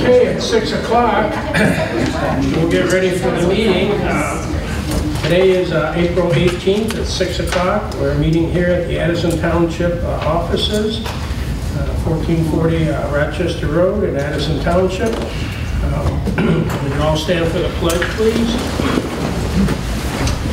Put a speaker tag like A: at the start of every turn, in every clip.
A: Okay, it's 6 o'clock. We'll get ready for the meeting. Today is April 18th at 6 o'clock. We're meeting here at the Addison Township offices, 1440 Rochester Road in Addison Township. Would you all stand for the pledge, please?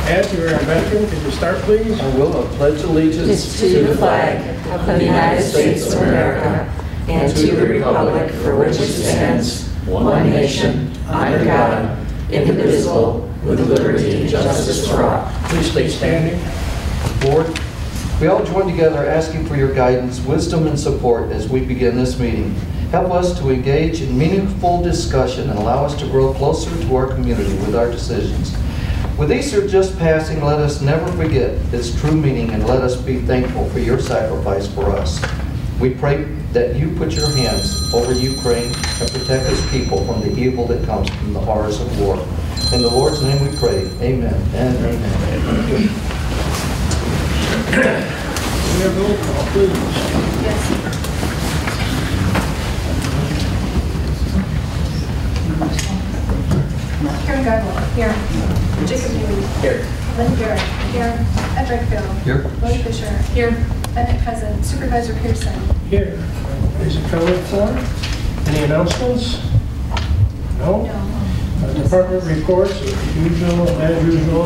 A: Ed, you're a veteran. Could you start, please?
B: I will. I pledge allegiance to the flag of the United States of America and to the republic for which it stands, one nation, under God, indivisible, with liberty and justice for all.
A: Please stay standing.
B: Board, we all join together asking for your guidance, wisdom, and support as we begin this meeting. Help us to engage in meaningful discussion and allow us to grow closer to our community with our decisions. With Easter just passing, let us never forget its true meaning and let us be thankful for your sacrifice for us. We pray that you put your hands over Ukraine and protect its people from the evil that comes from the horrors of war. In the Lord's name we pray, amen and amen.
A: We have roll call, please.
C: Yes. Karen Gardner, here. Jacob Newey.
A: Here.
C: Lynn Garrett, here. Ed Redfield.
B: Here.
C: Lloyd Fisher. Here. Bennett Cousin. Supervisor Pearson.
A: Here. Is it comment form? Any announcements? No?
C: No.
A: Department reports, as usual,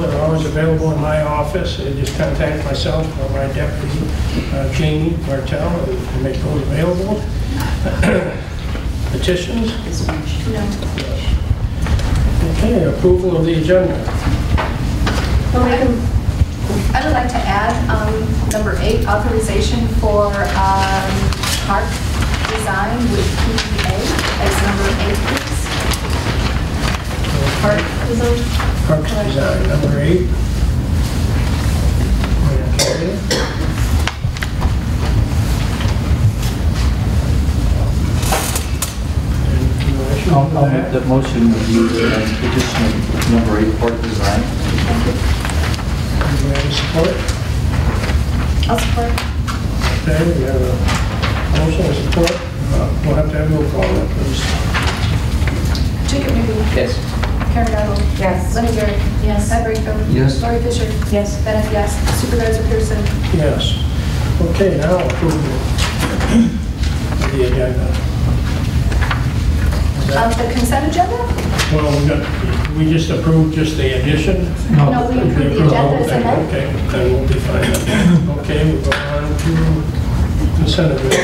A: they're always available in my office. Just contact myself or my deputy, Jamie Martell, and make those available. Petitions?
C: No.
A: Okay, approval of the agenda.
C: I would like to add number 8, authorization for park design with PEA as number 8, please. Park design?
A: Parks design, number 8. Okay.
B: I'll make that motion with you and petition number 8, park design.
A: Do we have a support?
C: I'll support.
A: Okay, we have a motion and support. We'll have to have a roll call, please.
C: Jacob Newby.
B: Yes.
C: Karen Gardner.
D: Yes.
C: Lynn Garrett. Yes. Ed Redfield.
B: Yes.
C: Lori Fisher.
D: Yes.
C: Bennett, yes. Supervisor Pearson.
A: Yes. Okay, now approval of the agenda.
C: The consent agenda?
A: Well, we just approved just the addition.
C: No, we approved the agenda as amended.
A: Okay, then we'll be fine. Okay, we'll go on to consent agenda.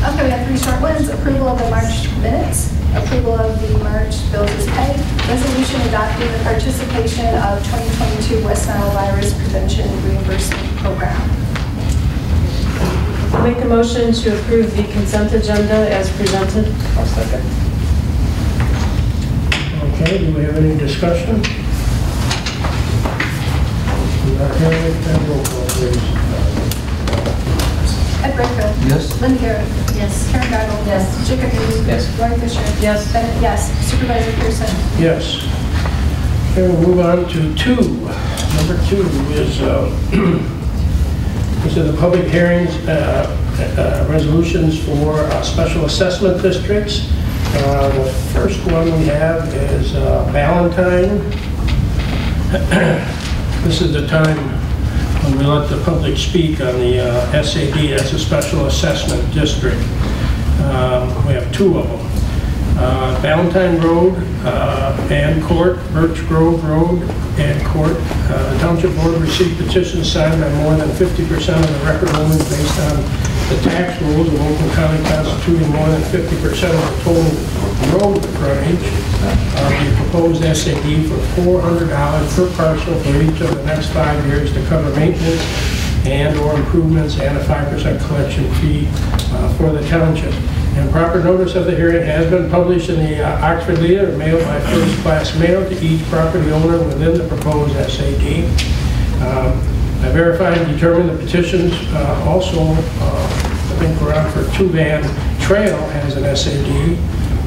C: Okay, we have 3 short ones. Approval of the March minutes. Approval of the March bills as paid. Resolution adopting the participation of 2022 West Nile Virus Prevention Reimbursement Program.
D: I'll make a motion to approve the consent agenda as presented.
B: I'll second.
A: Okay, do we have any discussion? Not hearing it, then roll call, please.
C: Ed Redfield.
B: Yes.
C: Lynn Garrett. Yes. Karen Gardner.
D: Yes.
C: Jacob Newey.
B: Yes.
C: Lori Fisher.
D: Yes.
C: Bennett, yes. Supervisor Pearson.
A: Yes. Okay, we'll move on to 2. Number 2 is these are the public hearings, resolutions for special assessment districts. The first one we have is Valentine. This is the time when we let the public speak on the SAD, that's a special assessment district. We have 2 of them. Valentine Road and Court, Birch Grove Road and Court. The Township Board received petitions signed by more than 50% of the record holders based on the tax rules of Oakland County constituting more than 50% of the total road frontage. The proposed SAD for $400 per parcel for each of the next 5 years to cover maintenance and or improvements and a 5% collection fee for the township. And proper notice of the hearing has been published in the Oxford Leader, mailed by first-class mail to each property owner within the proposed SAD. I verified and determined the petitions also, I think we're on for 2-Van Trail has an SAD,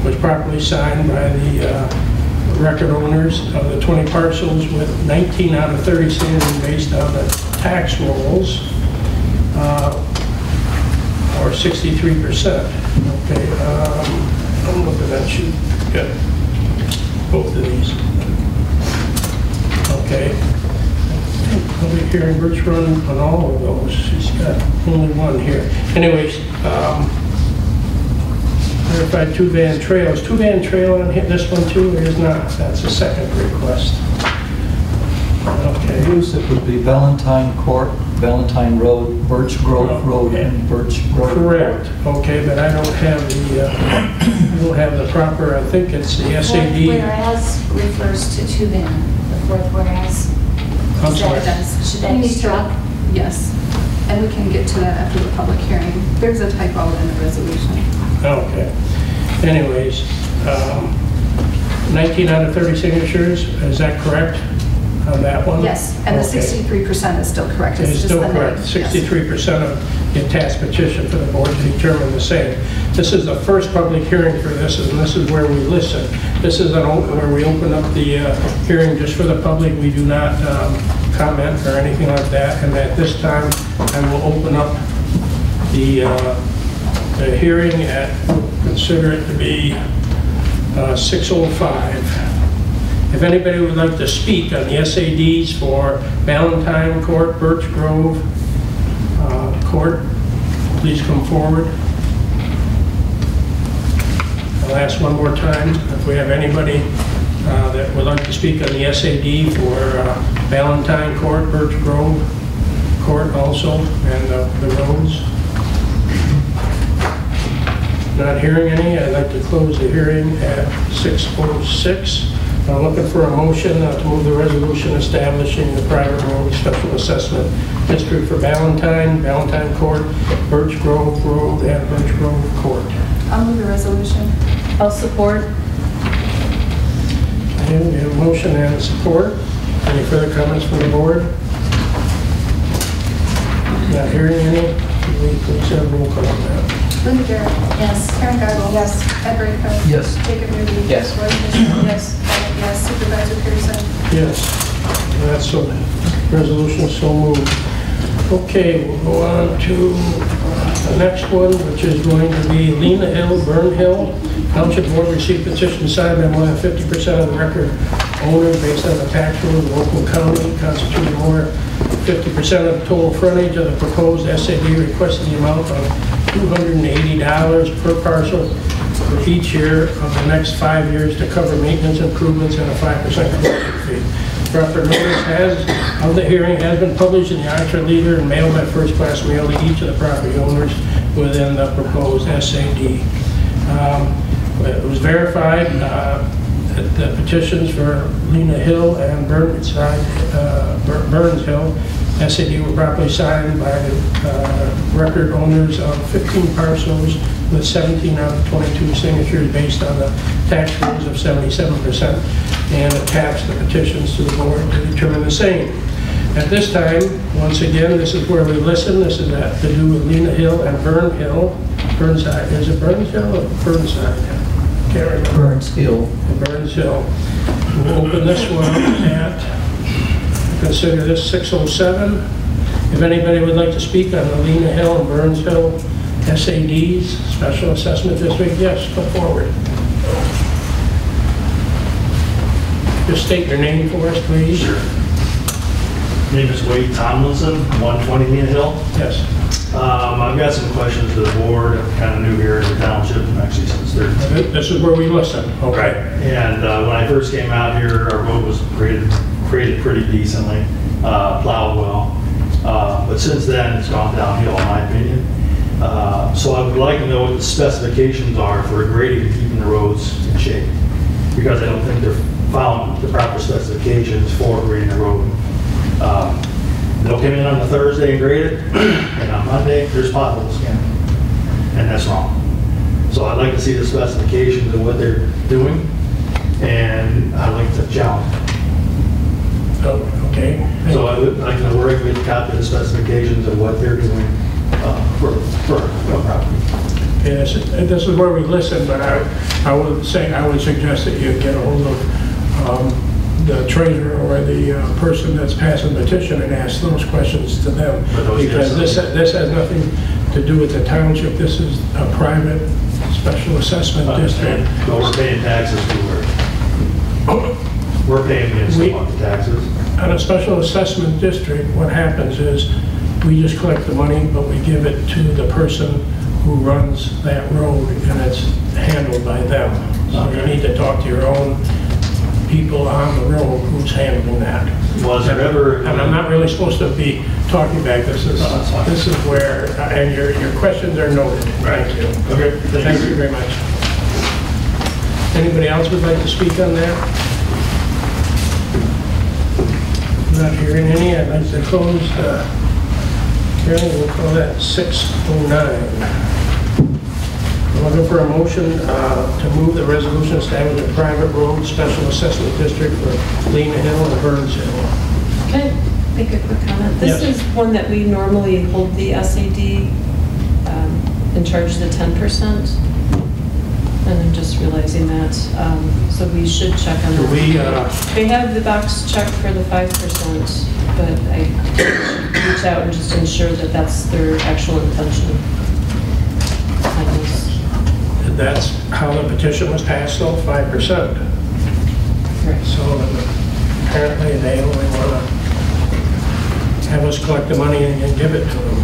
A: was properly signed by the record owners of the 20 parcels with 19 out of 30 standing based on the tax rolls, or 63%. Okay, I'm looking that should get both of these. Okay. Public hearing, Bert's run on all of those. He's got only one here. Anyways, verified two-van trail. Is two-van trail on this one too, or is not? That's a second request. Okay.
B: It would be Valentine Court, Valentine Road, Birch Grove Road, and Birch Grove.
A: Correct. Okay, but I don't have the proper. I think it's the SAD.
E: Fourth whereas refers to two-van. The fourth whereas.
A: I'm sorry.
E: Should that be struck?
C: Yes, and we can get to that after the public hearing. There's a typo in the resolution.
A: Okay. Anyways, 19 out of 30 signatures. Is that correct on that one?
C: Yes, and the 63% is still correct.
A: It's
C: just
A: still
C: the
A: correct.
C: name.
A: 63% of the attached petition for the board to determine the same. This is the first public hearing for this, and this is where we listen. This is where we open up the hearing just for the public. We do not comment or anything like that. And at this time, I will open up the hearing at, consider it to be 6:05. If anybody would like to speak on the SADs for Valentine Court, Birch Grove Court, please come forward. I'll ask one more time if we have anybody that would like to speak on the SAD for Valentine Court, Birch Grove Court also, and the roads. Not hearing any, I'd like to close the hearing at 6:06. I'm looking for a motion to move the resolution establishing the private road special assessment district for Valentine Court, Birch Grove Road, and Birch Grove Court.
C: I'll move the resolution.
D: I'll support.
A: Okay, we have a motion and support. Any further comments from the board? Not hearing any. Please have a roll call on that.
C: Linda Garrett.
E: Yes.
C: Karen Geigel.
E: Yes.
C: Ed Brayco.
B: Yes.
C: Jacob Ruby.
B: Yes.
C: Roy Fisher.
D: Yes.
C: Yes. Supervisor Pearson.
A: Yes, that's so, resolution so moved. Okay, we'll go on to the next one, which is going to be Lena Hill, Burn Hill. Township Board received petition signed by more than 50% of the record owners based on the tax rules of Oakland County, constituting more than 50% of the total frontage of the proposed SAD, requesting the amount of $280 per parcel for each year of the next 5 years to cover maintenance improvements and a 5% collection fee. Proper notice of the hearing has been published in the Oxford Leader and mailed by first-class mail to each of the property owners within the proposed SAD. It was verified that the petitions for Lena Hill and Burns Hill SAD were properly signed by the record owners of 15 parcels with 17 out of 22 signatures based on the tax rules of 77%, and attached the petitions to the board to determine the same. At this time, once again, this is where we listen. This is to do with Lena Hill and Burn Hill. Burnside. Is it Burns Hill or Burnside? Can't remember.
B: Burns Hill.
A: Burns Hill. We'll open this one at, consider this 6:07. If anybody would like to speak on the Lena Hill and Burns Hill SADs, Special Assessment District, yes, come forward. Just state your name for us, please.
F: Sure. Name is Wade Tomlinson, 120 Lena Hill.
A: Yes.
F: I've got some questions to the board. I'm kind of new here in the township, actually since 13.
A: This is where we listen. Okay.
F: And when I first came out here, our road was graded pretty decently, plowed well. But since then, it's gone downhill, in my opinion. So I would like to know what the specifications are for grading and keeping the roads in shape, because I don't think they're found the proper specifications for grading the road. They'll come in on a Thursday and grade it, and on Monday, there's potholes again, and that's wrong. So I'd like to see the specifications of what they're doing, and I'd like to challenge them.
A: Oh, okay.
F: So I would like to work with a copy of the specifications of what they're doing for a property.
A: Okay, this is where we listen, but I would suggest that you get a hold of the treasurer or the person that's passing the petition and ask those questions to them, because this has nothing to do with the township. This is a private special assessment district.
F: But we're paying taxes to where? We're paying against the taxes.
A: On a special assessment district, what happens is we just collect the money, but we give it to the person who runs that road, and it's handled by them. So you need to talk to your own people on the road who's handling that.
F: Was there ever?
A: And I'm not really supposed to be talking back. This is where, and your questions are noted.
F: Right.
A: Thank you.
F: Okay.
A: Thank you very much. Anybody else would like to speak on that? Not hearing any. I'd like to close the hearing. We'll call that 6:09. I'm looking for a motion to move the resolution establishing a private road special assessment district for Lena Hill and Burns Hill.
D: Can I make a quick comment? This
A: Yes.
D: is one that we normally hold the SAD and charge the 10%. And I'm just realizing that. So we should check on
A: Do
D: that.
A: we,
D: They have the box checked for the 5%, but I reach out and just ensure that that's their actual intention.
A: that's how the petition was passed, though, 5%.
D: Right.
A: So apparently they only want to have us collect the money and give it to them.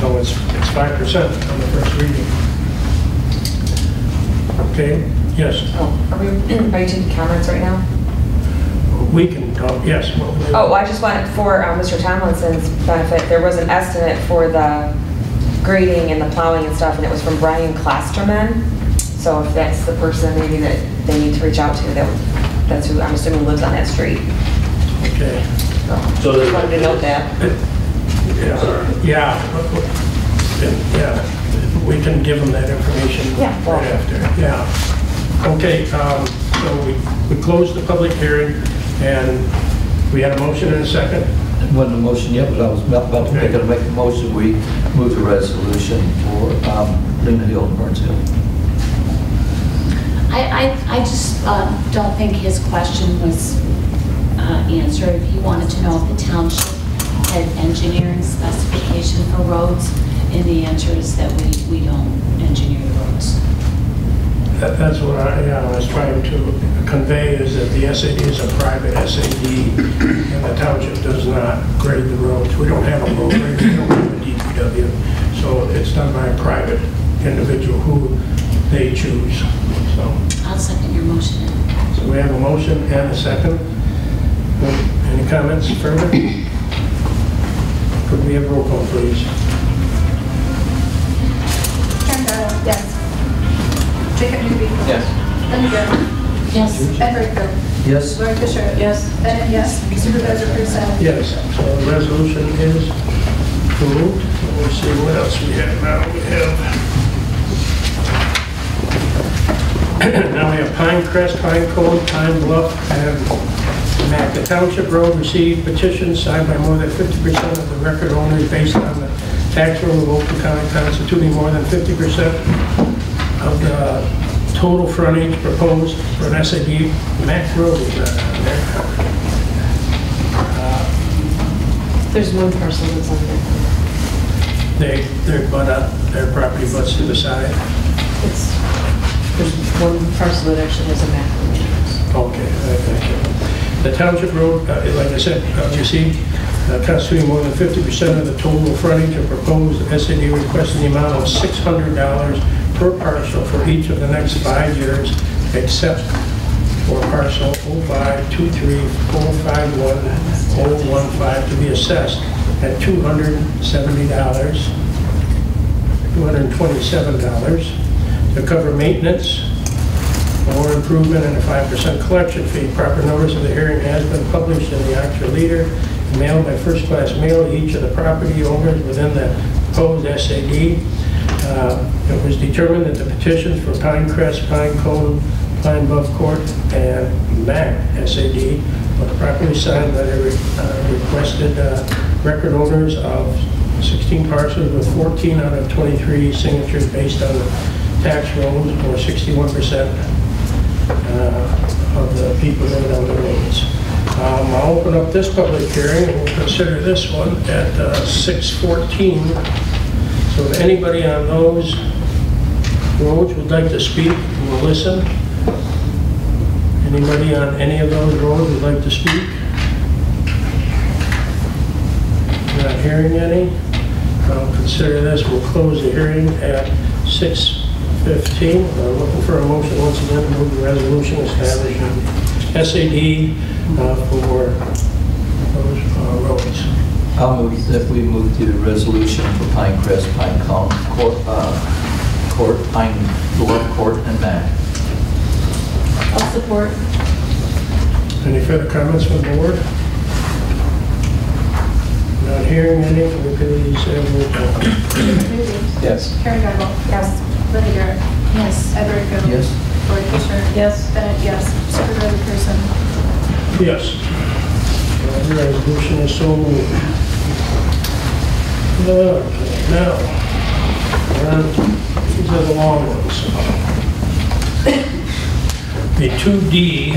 A: So it's 5% on the first reading. Okay, yes,
G: Oh, are you taking comments right now?
A: we can talk, yes.
G: Oh, I just wanted, for Mr. Tomlinson's benefit, there was an estimate for the grading and the plowing and stuff, and it was from Brian Klosterman. So if that's the person maybe that they need to reach out to, that's who I'm assuming lives on that street.
A: Okay.
G: So just wanted to note that.
A: Yeah, we can give them that information
G: Yeah, well.
A: right after. Yeah. Okay, so we closed the public hearing, and we had a motion and a second.
B: Wasn't a motion yet, but I was about to make a motion. We move the resolution for Lena Hill and Burns Hill.
E: I just don't think his question was answered. He wanted to know if the township had engineering specification for roads, and the answer is that we don't engineer the roads.
A: That's what I was trying to convey, is that the SAD is a private SAD, and the township does not grade the roads. We don't have a road grader, we don't have a DPW, so it's done by a private individual who they choose. So
E: I'll second your motion.
A: So we have a motion and a second. Any comments further? Could we have roll call, please?
C: Karen Darrow. Yes. Jacob Newby.
B: Yes.
C: Linda Garrett.
E: Yes.
C: Ed Brightfield.
B: Yes.
C: Lori Fisher.
D: Yes.
C: Bennett, yes. Supervisor Purcell.
A: Yes. So the resolution is approved. Let's see what else we have now. We have now we have Pinecrest, Pine Cone, Pine Bluff, and Mac. The Township Road received petitions signed by more than 50% of the record owners based on the tax roll of Oakland County constituting more than 50% of the total frontage proposed for an SAD. Mac Road is not on there.
D: There's one parcel that's on there.
A: Their property butts to the side.
D: There's one parcel that actually has a map on it.
A: Okay, thank you. The Township Road, like I said, received constituting more than 50% of the total frontage of proposed SAD, requesting the amount of $600 per parcel for each of the next 5 years, except for parcel 0523451-015 to be assessed at $227 to cover maintenance or improvement and a 5% collection fee. Proper notice of the hearing has been published in the Oxford Leader, mailed by first-class mail to each of the property owners within the proposed SAD. It was determined that the petitions for Pinecrest, Pine Cone, Pine Bluff Court, and Mac SAD were properly signed by the requested record owners of 16 parcels with 14 out of 23 signatures based on the tax rolls, or 61% of the people living on the roads. I'll open up this public hearing and we'll consider this one at 6:14. So if anybody on those roads would like to speak, we'll listen. Anybody on any of those roads would like to speak? Not hearing any. I'll consider this. We'll close the hearing at 6:15. I'm looking for a motion once again to move the resolution establishing SAD for those roads.
B: I'll move that we move the resolution for Pinecrest, Pinecone Court, Pine Bluff Court, and Mac.
D: I'll support.
A: Any further comments from the board? Not hearing any. Can we please roll call?
C: Moody.
B: Yes.
C: Karen Guyval.
G: Yes.
C: Linda Garrett.
E: Yes.
C: Ed Rico.
B: Yes.
C: Lori Fisher.
D: Yes.
C: Bennett, yes. Supervisor Pearson.
A: Yes. The resolution is so moved. Now, these are the long ones. The 2D,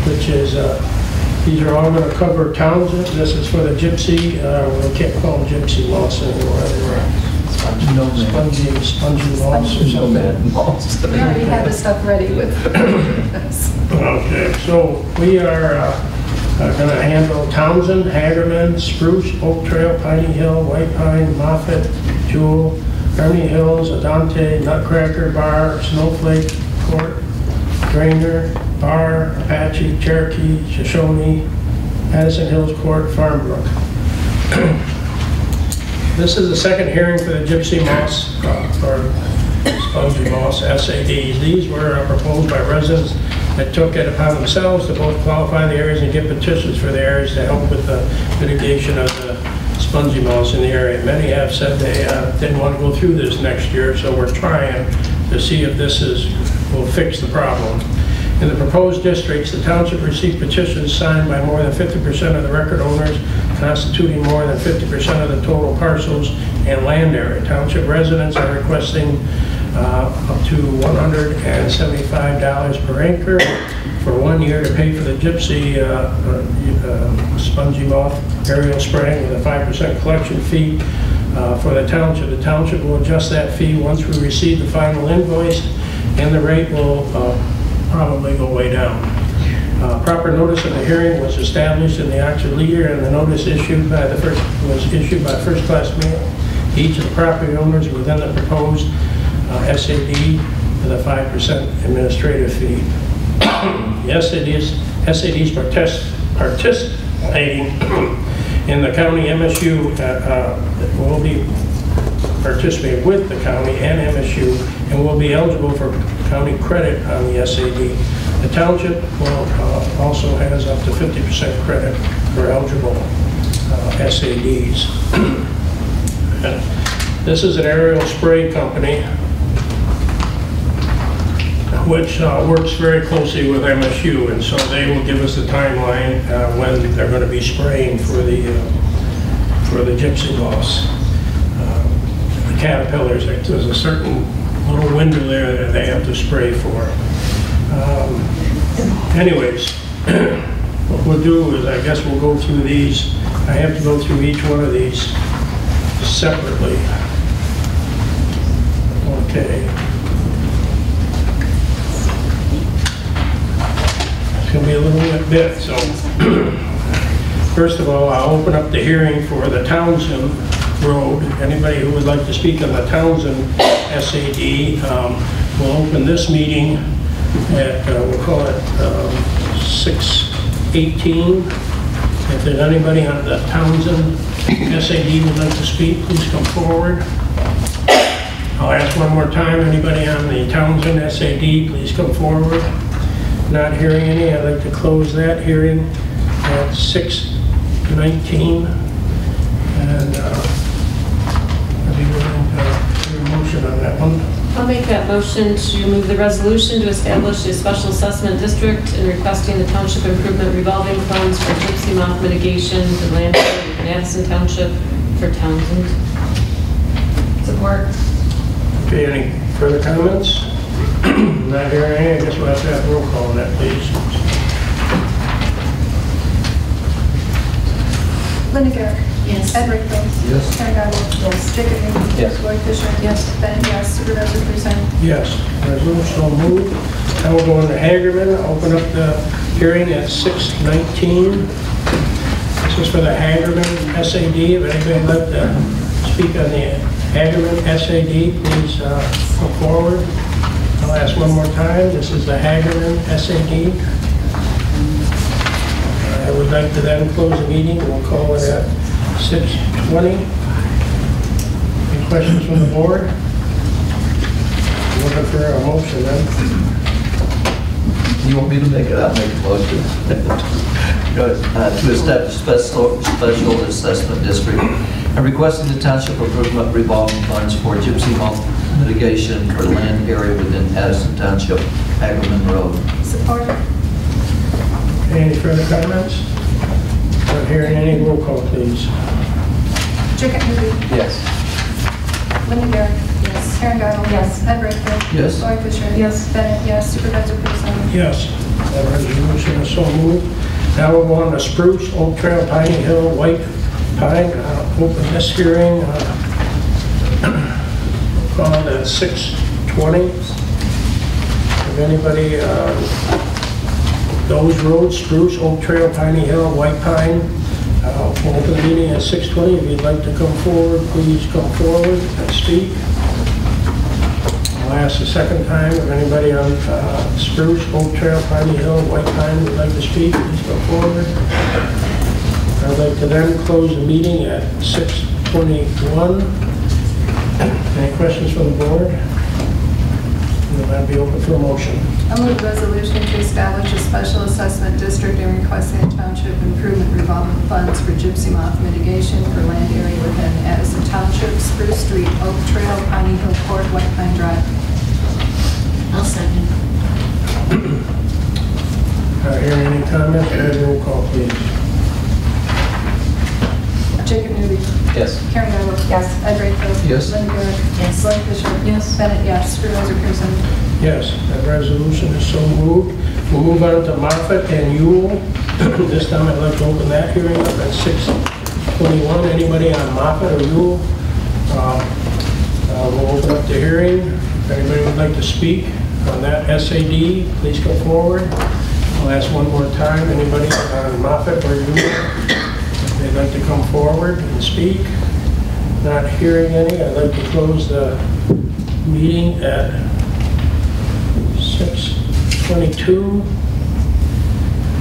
A: which is, these are all going to cover Townsend. This is for the gypsy, we can't call them gypsy moss anymore. Spongy moss or something.
C: We already had the stuff ready with us.
A: Okay, so we are going to handle Townsend, Hagerman, Spruce, Oak Trail, Piney Hill, White Pine, Moffett, Jewel, Ernie Hills, Adante, Nutcracker, Bar, Snowflake, Court, Drainer, Bar, Apache, Cherokee, Shoshone, Addison Hills Court, Farmwork. This is the second hearing for the gypsy moss, or spongy moss, SADs. These were proposed by residents that took it upon themselves to both qualify the areas and get petitions for the areas to help with the mitigation of the spongy moss in the area. Many have said they didn't want to go through this next year, so we're trying to see if this will fix the problem. In the proposed districts, the township received petitions signed by more than 50% of the record owners, constituting more than 50% of the total parcels and land area. Township residents are requesting up to $175 per acre for 1 year to pay for the gypsy spongy moth aerial spraying with a 5% collection fee for the township. The township will adjust that fee once we receive the final invoice, and the rate will probably go way down. Proper notice of the hearing was established in the Oxford Leader, and the notice issued by first-class mail to each of the property owners within the proposed SAD with a 5% administrative fee. The SADs participating in the county MSU will be participating with the county and MSU and will be eligible for county credit on the SAD. The township will also has up to 50% credit for eligible SADs. This is an aerial spray company which works very closely with MSU, and so they will give us a timeline when they're going to be spraying for the gypsy moss. The caterpillars, there's a certain little window there that they have to spray for. Anyways, what we'll do is I guess we'll go through these. I have to go through each one of these separately. Okay. It's going to be a little bit, so first of all, I'll open up the hearing for the Townsend Road. Anybody who would like to speak on the Townsend SAD, we'll open this meeting at, we'll call it 6:18. If there's anybody on the Townsend SAD who would like to speak, please come forward. I'll ask one more time, anybody on the Townsend SAD, please come forward. Not hearing any, I'd like to close that hearing at 6:19. And I'll be willing to do a motion on that one.
D: I'll make that motion to move the resolution to establish a special assessment district and requesting the township improvement revolving funds for gypsy moth mitigation and land in Addison Township for Townsend. Support.
A: Okay, any further comments? Not hearing any, I guess we'll have to have roll call on that, please.
C: Linda Garrett.
E: Yes.
C: Ed Rickville.
B: Yes.
C: Karen Gardner.
G: Yes.
C: Jacob Newby.
B: Yes.
C: Lloyd Fisher.
D: Yes.
C: Bennett, yes. Supervisor Pearson.
A: Yes, resolution so moved. Now we'll go into Hagerman, open up the hearing at 6:19. This is for the Hagerman SAD. If anybody would like to speak on the Hagerman SAD, please come forward. I'll ask one more time. This is the Hagerman SAD. I would like to then close the meeting. We'll call it at 6:20. Any questions from the board? Looking for a motion then.
B: You want me to make it? I'll make a motion. To establish special assessment district and requesting the township improvement revolving funds for gypsy moth mitigation for land area within Addison Township, Hagerman Road.
C: Support.
A: Any further comments? Not hearing any. Roll call, please.
C: Jacob Newby.
B: Yes.
C: Linda Garrett.
E: Yes.
C: Karen Gardner.
G: Yes.
C: Ed Rickville.
B: Yes.
C: Lloyd Fisher.
D: Yes.
C: Bennett, yes. Supervisor Pearson.
A: Yes, that resolution is so moved. Now we'll go on to Spruce, Oak Trail, Piney Hill, White Pine. Open this hearing. Call it at 6:20. If anybody, those roads, Spruce, Oak Trail, Piney Hill, White Pine, we'll open the meeting at 6:20. If you'd like to come forward, please come forward and speak. I'll ask the second time if anybody on Spruce, Oak Trail, Piney Hill, White Pine would like to speak, please come forward. I'd like to then close the meeting at 6:21. Any questions from the board? Will that be open for a motion?
C: I'll move a resolution to establish a special assessment district and requesting the township improvement revolving funds for gypsy moth mitigation for land area within Addison Township, Spruce Street, Oak Trail, Piney Hill Court, White Pine Drive.
E: I'll second.
A: Hearing any comments, roll call, please.
C: Jacob Newby.
B: Yes.
C: Karen Gardner.
G: Yes.
C: Ed Rickville.
B: Yes.
C: Linda Garrett.
E: Yes.
C: Lloyd Fisher.
D: Yes.
C: Bennett, yes. Supervisor Pearson.
A: Yes, that resolution is so moved. We'll move on to Moffett and Ewell. This time I'd like to open that hearing up at 6:21. Anybody on Moffett or Ewell? We'll open up the hearing. If anybody would like to speak on that SAD, please come forward. I'll ask one more time. Anybody on Moffett or Ewell? If they'd like to come forward and speak. Not hearing any, I'd like to close the meeting at 6:22.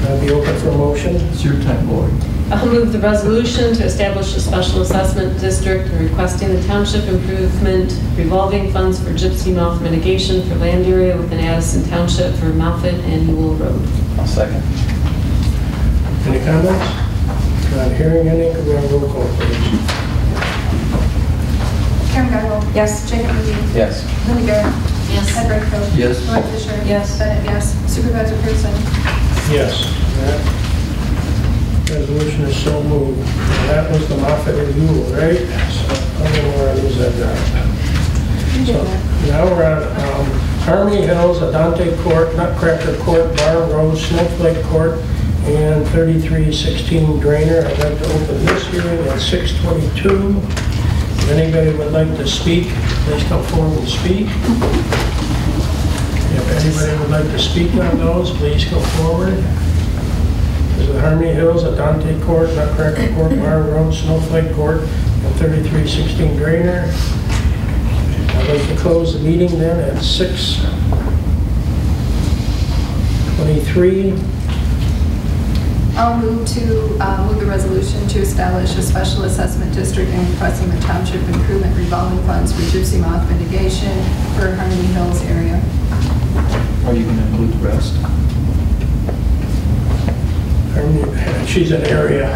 A: I'll be open for a motion.
B: It's your time, board.
D: I'll move the resolution to establish a special assessment district and requesting the township improvement revolving funds for gypsy moth mitigation for land area within Addison Township for Moffett and Ewell Road.
B: I'll second.
A: Any comments? Not hearing any, could we have a roll call, please?
C: Karen Gardner.
G: Yes.
C: Jacob Newby.
B: Yes.
C: Linda Garrett.
E: Yes.
C: Ed Rickville.
B: Yes.
C: Lloyd Fisher.
D: Yes.
C: Bennett, yes. Supervisor Pearson.
A: Yes, that resolution is so moved. And that was the Moffett and Ewell, right? So I don't know where I lose that guy. So now we're on Army Hills, Adante Court, Nutcracker Court, Barn Road, Snowflake Court, and 3316 Drainer. I'd like to open this hearing at 6:22. If anybody would like to speak, please come forward and speak. If anybody would like to speak on those, please come forward. This is Harmony Hills, Adante Court, Nutcracker Court, Barn Road, Snowflake Court, and 3316 Drainer. I'd like to close the meeting then at 6:23.
C: I'll move the resolution to establish a special assessment district and requesting the township improvement revolving funds for gypsy moth mitigation for Harmony Hills area.
B: Are you going to include the rest?
A: She's an area.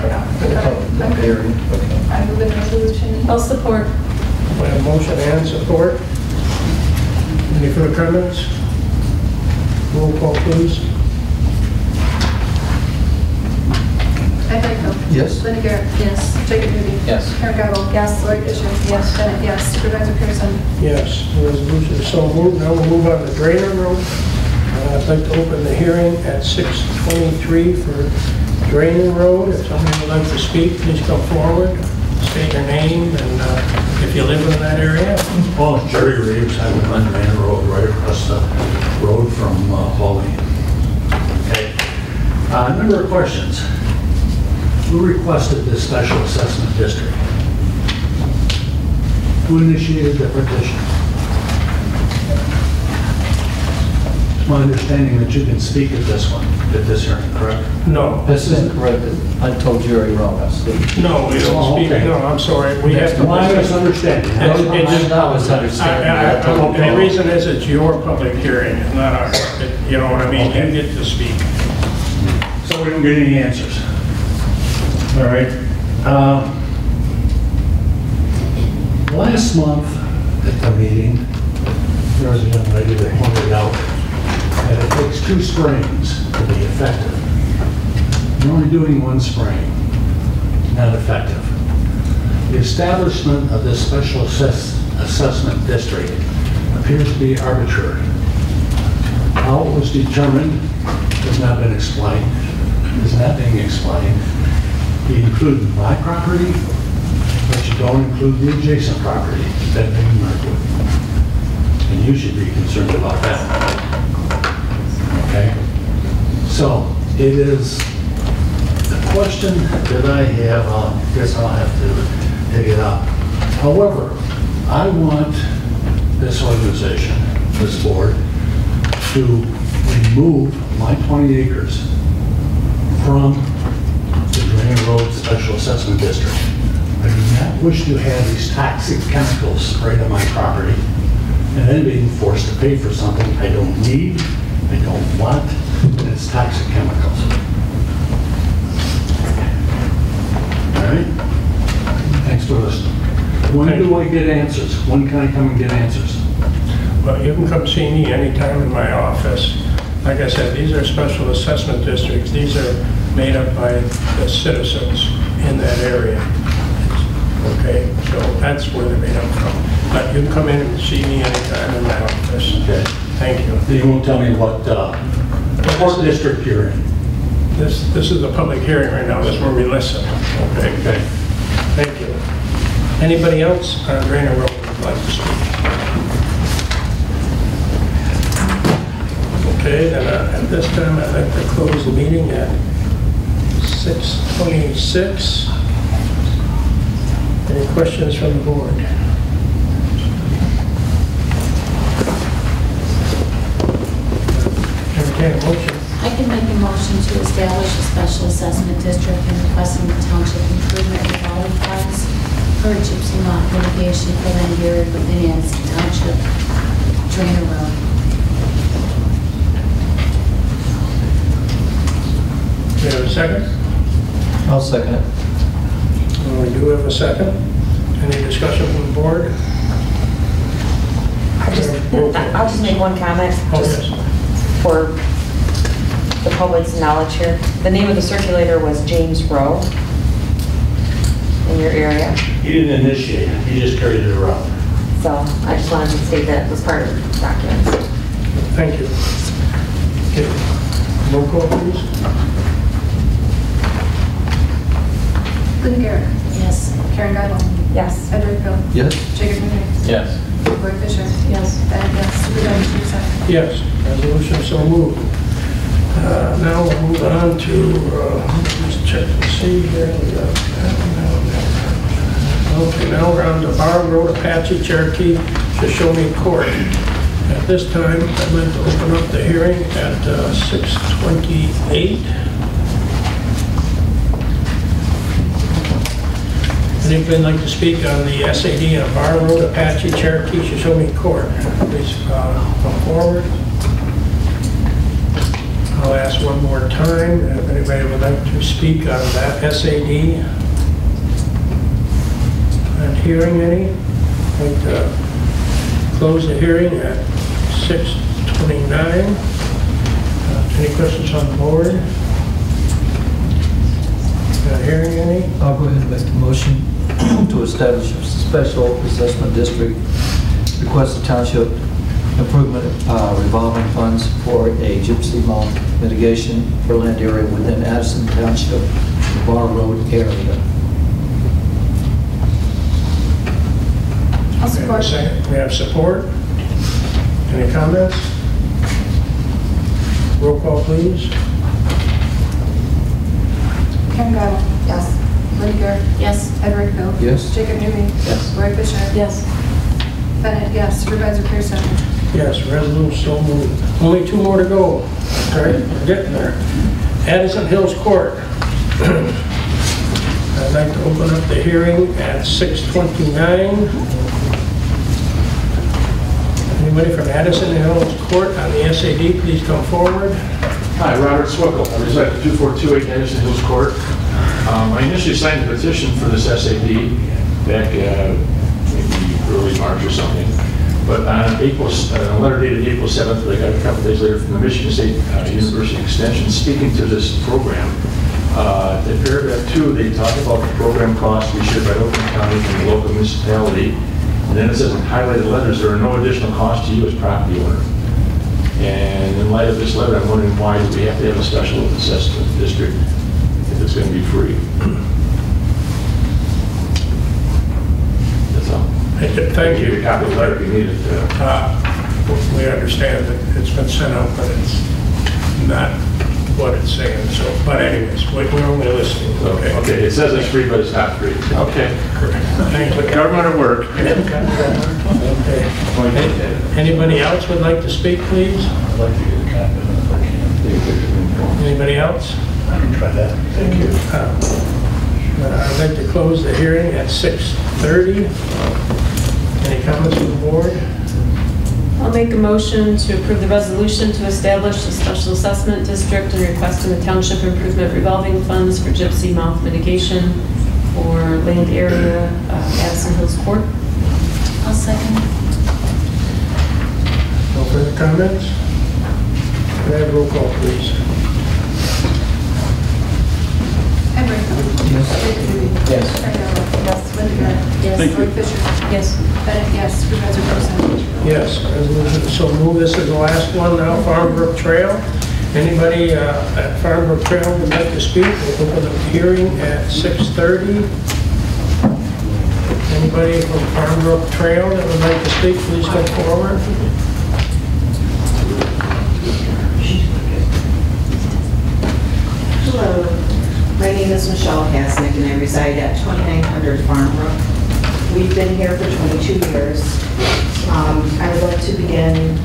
B: That area, okay.
C: I move the resolution.
D: I'll support.
A: We have motion and support. Any further comments? Roll call, please.
C: Ed Rickville.
B: Yes.
C: Linda Garrett.
E: Yes.
C: Jacob Newby.
B: Yes.
C: Karen Gardner.
G: Yes.
C: Lloyd Fisher.
G: Yes.
C: Bennett, yes. Supervisor Pearson.
A: Yes, the resolution is so moved. Now we'll move on to Drainer Road. I'd like to open the hearing at 6:23 for Drainer Road, if somebody would like to speak, please come forward. State your name and if you live in that area.
H: Well, Jerry Reeves, I live on Drainer Road, right across the road from Hawley. Okay. A number of questions. Who requested this special assessment district? Who initiated the petition? It's my understanding that you can speak at this one, at this hearing, correct?
A: No.
B: This isn't correct. I told Jerry wrong.
A: No, we don't
H: Oh,
A: speak.
H: okay.
A: No, I'm sorry. We have to.
H: My misunderstanding.
A: It's
B: not misunderstanding.
A: The reason is it's your public hearing, it's not ours. You know what I mean?
H: Okay.
A: You get to speak.
H: So we don't get any answers. All right. Last month at the meeting, there was a young lady that pointed out that it takes 2 sprayings to be effective. You're only doing 1 spraying, not effective. The establishment of this special assessment district appears to be arbitrary. How it was determined has not been explained, is not being explained. You include my property, but you don't include the adjacent property, that being Markwood. And you should be concerned about that. Okay? So, it is the question that I have, I guess I'll have to dig it up. However, I want this organization, this board, to remove my 20 acres from the Drainer Road Special Assessment District. I do not wish to have these toxic chemicals sprayed on my property and then being forced to pay for something I don't need, I don't want, and it's toxic chemicals. All right? Thanks for listening. When do I get answers? When can I come and get answers?
A: Well, you can come see me anytime in my office. Like I said, these are special assessment districts. These are made up by the citizens in that area. Okay, so that's where they're made up from. But you can come in and see me anytime in my office.
H: Okay.
A: Thank you.
H: You won't tell me what district you're in.
A: This is a public hearing right now. This is where we listen. Okay.
H: Okay.
A: Thank you. Anybody else on Drainer Road would like to speak? Okay, then at this time, I'd like to close the meeting at 6:26. Any questions from the board? Entertain a motion.
E: I can make a motion to establish a special assessment district and requesting the township improvement revolving funds for gypsy moth mitigation for land buried within Addison Township, Drainer Road.
A: Do you have a second?
B: I'll second it.
A: We do have a second. Any discussion from the board?
G: I'll just make one comment,
A: Oh,
G: just
A: yes.
G: for the public's knowledge here. The name of the circulator was James Rowe in your area.
H: He didn't initiate it, he just carried it around.
G: So I just wanted to state that it was part of the documents.
A: Thank you. Okay. Roll call, please.
C: Lynn Garrett.
E: Yes.
C: Karen Geibel.
G: Yes.
C: Edward Hill.
B: Yes?
C: Jacob Newman.
I: Yes.
C: Roy Fisher.
E: Yes.
C: And yes, Supervisor Tucson.
A: Yes, resolution so moved. Now we'll move on to, let's check and see here. Okay, now we're on to Bar Road Apache Cherokee Shoshone Court. At this time, I'd like to open up the hearing at 6:28. Anybody like to speak on the SAD on Bar Road Apache Cherokee Shoshone Court? Please come forward. I'll ask one more time if anybody would like to speak on that SAD. Not hearing any. I'd like to close the hearing at 6:29. Any questions on the board? Not hearing any?
B: I'll go ahead and make the motion to establish a special assessment district. Request the township improvement revolving funds for a gypsy moth mitigation for land area within Addison Township, Bar Road area.
C: I'll support.
A: We have support. Any comments? Roll call, please.
C: Karen Gottle. Yes. Linda Garrett.
E: Yes.
C: Edward Hill.
B: Yes.
C: Jacob Newby.
B: Yes.
C: Roy Fisher.
D: Yes.
C: Bennett, yes. Supervisor Pearson.
A: Yes, resolution so moved. Only 2 more to go. All right, we're getting there. Addison Hills Court. I'd like to open up the hearing at 6:29. Anybody from Addison Hills Court on the SAD, please come forward.
I: Hi, Robert Swickel. I reside at 2428 Addison Hills Court. I initially signed a petition for this SAD back maybe early March or something. But on a letter dated April 7th, I got a couple days later from the Michigan State University Extension speaking to this program. In paragraph 2, they talk about the program costs we shared by Oakland County and the local municipality. And then it says in highlighted letters, there are no additional costs to you as property owner. And in light of this letter, I'm wondering why do we have to have a special assessment district if it's going to be free? That's all.
A: Thank you.
I: A copy of the letter if you need it.
A: We understand that it's been sent out, but it's not what it's saying. So, but anyways, we're only listening. Okay.
I: Okay, it says it's free, but it's not free. Okay.
A: Correct. Thank you.
I: Government at work.
A: Okay. Anybody else would like to speak, please?
H: I'd like to get a copy of it if I can.
A: Anybody else?
H: I can try that. Thank you.
A: I'd like to close the hearing at 6:30. Any comments from the board?
D: I'll make a motion to approve the resolution to establish a special assessment district and requesting the township improvement revolving funds for gypsy moth mitigation for land area Addison Hills Court.
E: I'll second.
A: No further comments? Can I have a roll call, please?
C: Edward Hill.
B: Yes.
C: Jacob Newby.
B: Yes.
C: Karen Gottle. Yes. Linda Garrett.
E: Yes.
C: Roy Fisher.
D: Yes.
C: Bennett, yes. Supervisor Pearson.
A: Yes, resolution so moved. This is the last one now, Farmwork Trail. Anybody at Farmwork Trail would like to speak? We'll open up the hearing at 6:30. Anybody from Farmwork Trail that would like to speak, please come forward.
J: Hello, my name is Michelle Hasnick and I reside at 2900 Farmwork. We've been here for 22 years. I would like to begin,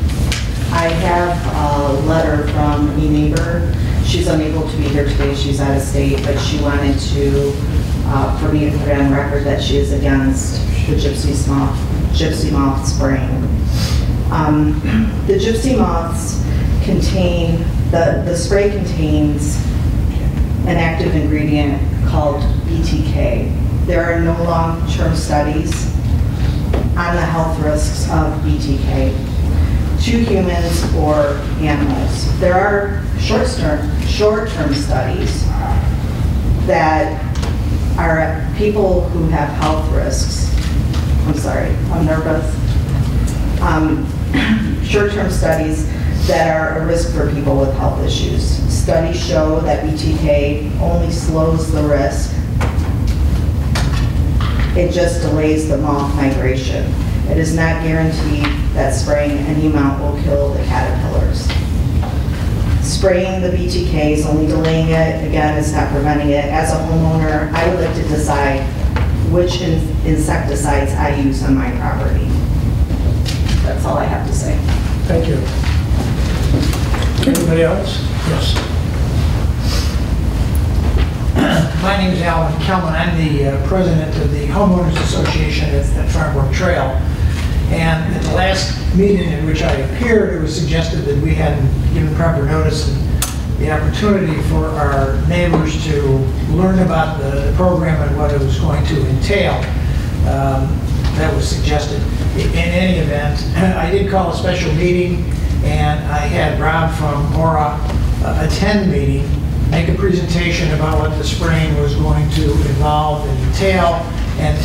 J: I have a letter from a neighbor. She's unable to be here today, she's out of state, but she wanted to, for me to put on record that she is against the gypsy moth spraying. The gypsy moths contain, the spray contains an active ingredient called BTK. There are no long-term studies on the health risks of BTK to humans or animals. There are short-term studies that are people who have health risks. I'm sorry, I'm nervous. Short-term studies that are a risk for people with health issues. Studies show that BTK only slows the risk. It just delays the moth migration. It is not guaranteed that spraying any amount will kill the caterpillars. Spraying the BTK is only delaying it. Again, it's not preventing it. As a homeowner, I would like to decide which insecticides I use on my property. That's all I have to say.
A: Thank you. Anybody else? Yes.
K: My name is Alan Kelman. I'm the president of the Homeowners Association at Farmwork Trail. And at the last meeting in which I appeared, it was suggested that we hadn't given proper notice and the opportunity for our neighbors to learn about the program and what it was going to entail. That was suggested. In any event, I did call a special meeting, and I had Rob from Aura attend the meeting, make a presentation about what the spraying was going to involve and entail, and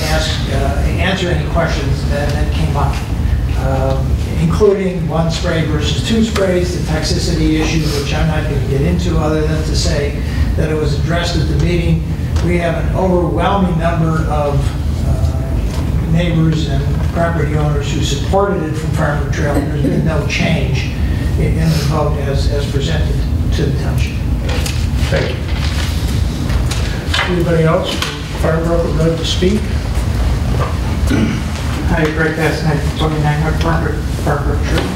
K: answer any questions that came up. including one spray versus two sprays, the toxicity issues, which I'm not going to get into other than to say that it was addressed at the meeting. We have an overwhelming number of neighbors and property owners who supported it from Farmwork Trail. There's been no change in the vote as presented to the township.
A: Thank you. Anybody else from Farmwork would like to speak?
L: Hi, Greg Addison, 29 Farmwork Trail.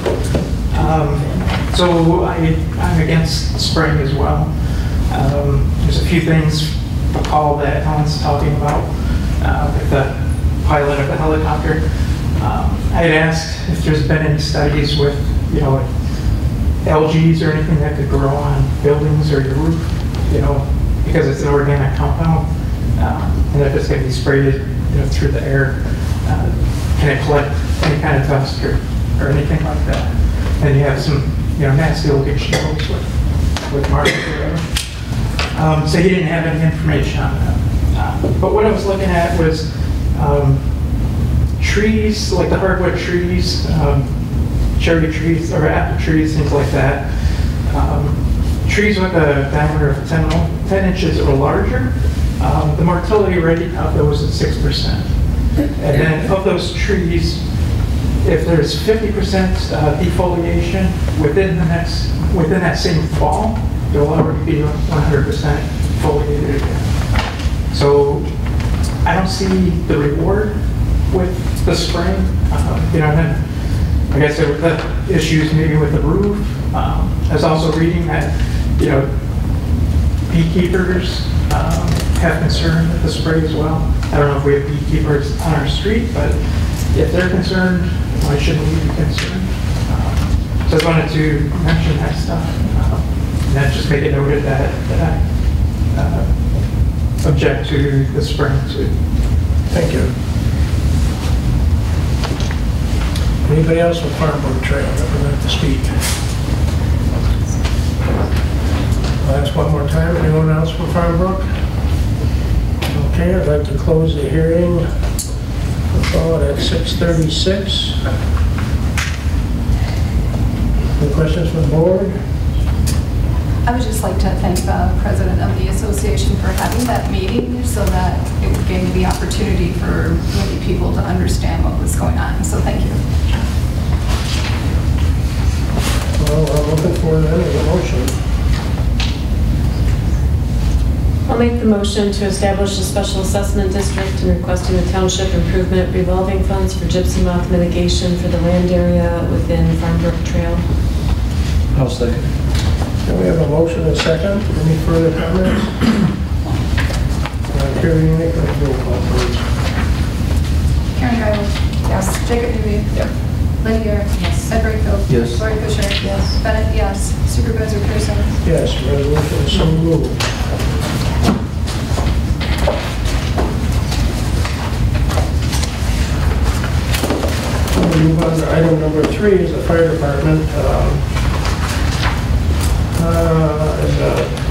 L: So I'm against spraying as well. There's a few things, the call that Alan's talking about with the pilot of the helicopter. I had asked if there's been any studies with, algae or anything that could grow on buildings or your roof, because it's an organic compound, and if it's going to be sprayed, through the air, can it collect any kind of dust or anything like that? And you have some, nasty looking shingles with marks or whatever. So he didn't have any information on that. But what I was looking at was trees, like the hardwood trees, cherry trees or apple trees, things like that. Trees with a diameter of 10 inches or larger, the mortality rate of those is 6%. And then of those trees, if there's 50% defoliation within that same fall, they'll already be 100% foliated again. So I don't see the reward with the spraying. And then I guess there were issues maybe with the roof. I was also reading that, beekeepers have concern with the spray as well. I don't know if we have beekeepers on our street, but if they're concerned, why shouldn't we be concerned? So I just wanted to mention that stuff. And then just make it noted that I object to the spraying too.
A: Thank you. Anybody else with Farmwork Trail that would like to speak? I'll ask one more time. Anyone else from Farmwork? Okay, I'd like to close the hearing. We'll call it at 6:36. Any questions from the board?
C: I would just like to thank the president of the association for having that meeting so that it gave the opportunity for many people to understand what was going on. So thank you.
A: Well, I'm looking for then a motion.
D: I'll make the motion to establish a special assessment district and requesting the township improvement revolving funds for gypsy moth mitigation for the land area within Farmwork Trail.
B: I'll second.
A: Okay, we have a motion and a second. Any further comments? Hearing any, roll call, please.
C: Karen Giles. Yes. Jacob Newby.
A: Yep.
C: Lydia. Yes. Ed Brightfield.
B: Yes.
C: Lori Fisher.
D: Yes.
C: Bennett. Yes. Supervisor Pearson.
A: Yes, resolution is so moved. We'll move on to item number 3 is the fire department.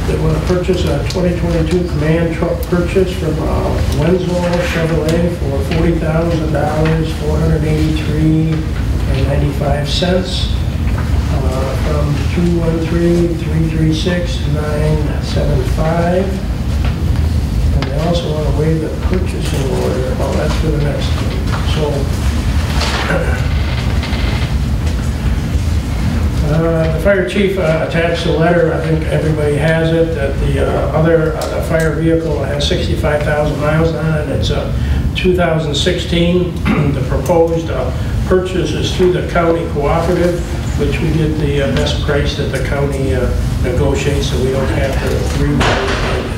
A: They want to purchase a 2022 command truck purchase from Winslow Chevrolet for $40,000, $483.95 from 213-336-975. And they also want to waive the purchasing order. Oh, that's for the next one. So. The fire chief attached a letter, I think everybody has it, that the the fire vehicle has 65,000 miles on it. It's a 2016. The proposed purchase is through the county cooperative, which we get the best price that the county negotiates, so we don't have to renegotiate.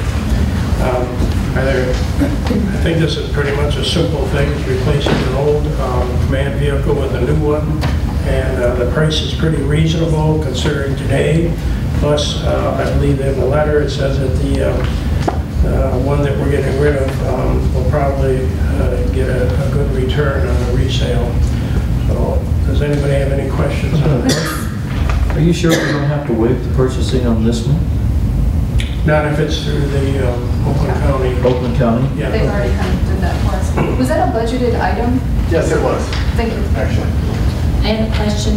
A: I think this is pretty much a simple thing. It's replacing an old command vehicle with a new one. And the price is pretty reasonable considering today. Plus, I believe in the letter it says that the one that we're getting rid of will probably get a good return on the resale. So, does anybody have any questions on that?
B: Are you sure we don't have to waive the purchasing on this one?
A: Not if it's through the Oakland County.
B: Oakland County?
A: Yeah.
C: They've already kind of did that for us. Was that a budgeted item?
M: Yes, it was,
C: Thank you.
M: actually.
E: I have a question.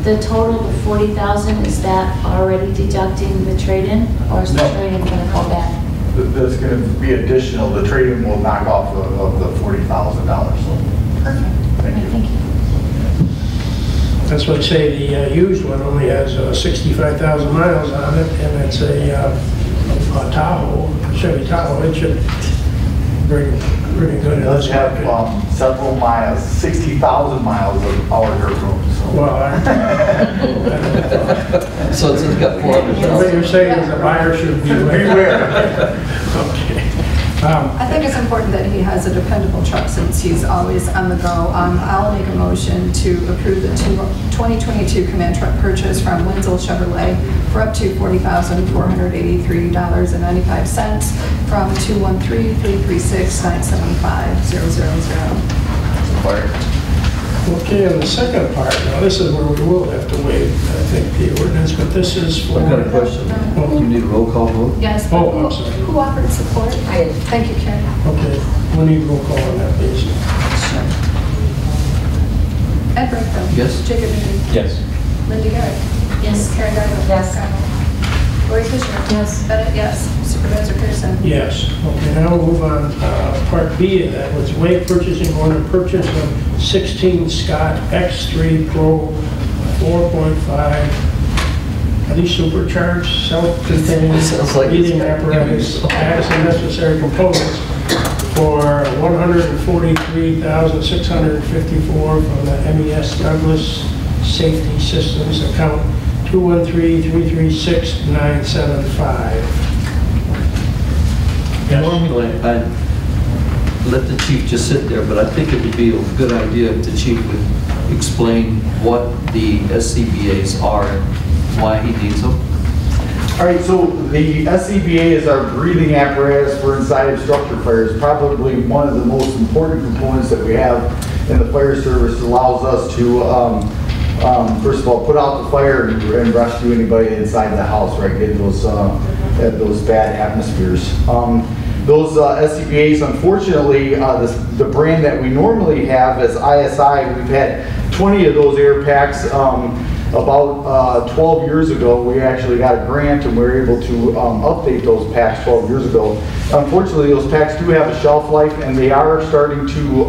E: The total of 40,000, is that already deducting the trade-in, or is the
M: No.
E: trade-in going to go back?
M: That's going to be additional. The trade-in will knock off of the $40,000.
E: Perfect. Thank you.
A: That's what I say, the used one only has 65,000 miles on it, and it's a Tahoe, Chevy Tahoe. It should bring pretty good
M: It
A: in
M: does
A: this
M: have
A: market.
M: several miles, 60,000 miles of power dirt road.
A: Well,
B: So it's got
A: what
B: 400,000.
A: you're saying is a buyer should beware. Okay.
C: I think it's important that he has a dependable truck since he's always on the go. I'll make a motion to approve the 2022 command truck purchase from Wenzel Chevrolet for up to $40,483.95 from 213-336-975-000.
A: Okay, and the second part, now this is where we will have to waive, I think, the ordinance, but this is for...
B: I've got a question. You need a roll call vote?
C: Yes,
A: Oh,
C: but
A: I'm sorry.
C: who offered support?
G: I did.
C: Thank you, Karen.
A: Okay, we need roll call on that, please.
C: Ed Brinkfield.
B: Yes.
C: Jacob Newby.
I: Yes.
C: Linda Garrett.
E: Yes.
C: Karen Gardner.
G: Yes.
C: Lori Fisher.
E: Yes.
C: Bennett, yes. Supervisor Pearson.
A: Yes. Okay, now we'll move on. Part B of that was waive purchasing order purchase of 16 Scott X3 Pro 4.5. Are these supercharged, self-contained
B: Sounds like it's
A: heating
B: got
A: apparatus, Addison necessary components for $143,654 from the MES Douglas Safety Systems account 213-336-975.
B: Normally, I'd let the chief just sit there, but I think it would be a good idea if the chief would explain what the SCBA's are and why he needs them.
M: All right, so the SCBA is our breathing apparatus for inside of structure fires. Probably one of the most important components that we have in the fire service. It allows us to, first of all, put out the fire and rescue anybody inside the house, right? Get those bad atmospheres. Those SCBA's, unfortunately, the brand that we normally have is ISI. We've had 20 of those air packs. About 12 years ago, we actually got a grant and we were able to update those packs 12 years ago. Unfortunately, those packs do have a shelf life and they are starting to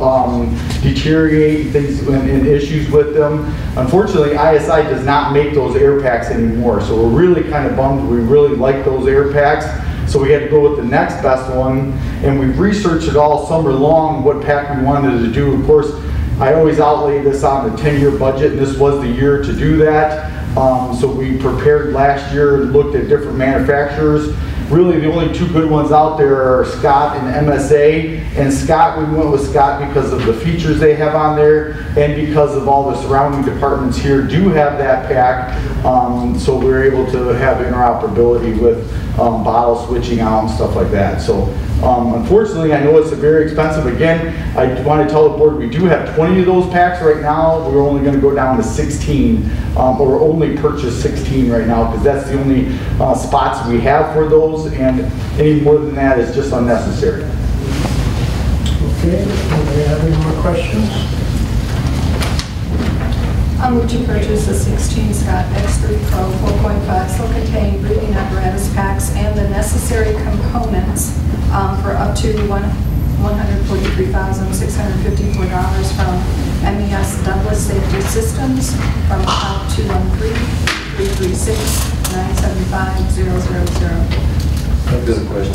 M: deteriorate, things and issues with them. Unfortunately, ISI does not make those air packs anymore, so we're really kind of bummed. We really like those air packs. So we had to go with the next best one, and we've researched it all summer long, what pack we wanted to do. Of course, I always outlay this on the 10-year budget, and this was the year to do that. So we prepared last year and looked at different manufacturers. Really, the only two good ones out there are Scott and MSA. And Scott, we went with Scott because of the features they have on there and because of all the surrounding departments here do have that pack. So we're able to have interoperability with bottle switching out and stuff like that. So unfortunately, I know it's very expensive. Again, I want to tell the board we do have 20 of those packs right now. We're only going to go down to 16, or only purchase 16 right now because that's the only spots we have for those, and any more than that is just unnecessary.
A: Okay, do we have any more questions?
C: I'll move to purchase the 16 Scott X3 Pro 4.5 self-contained breathing apparatus packs and the necessary components for up to $143,654 from MES Douglas Safety Systems from account 213-336-975-000.
B: I've got a question.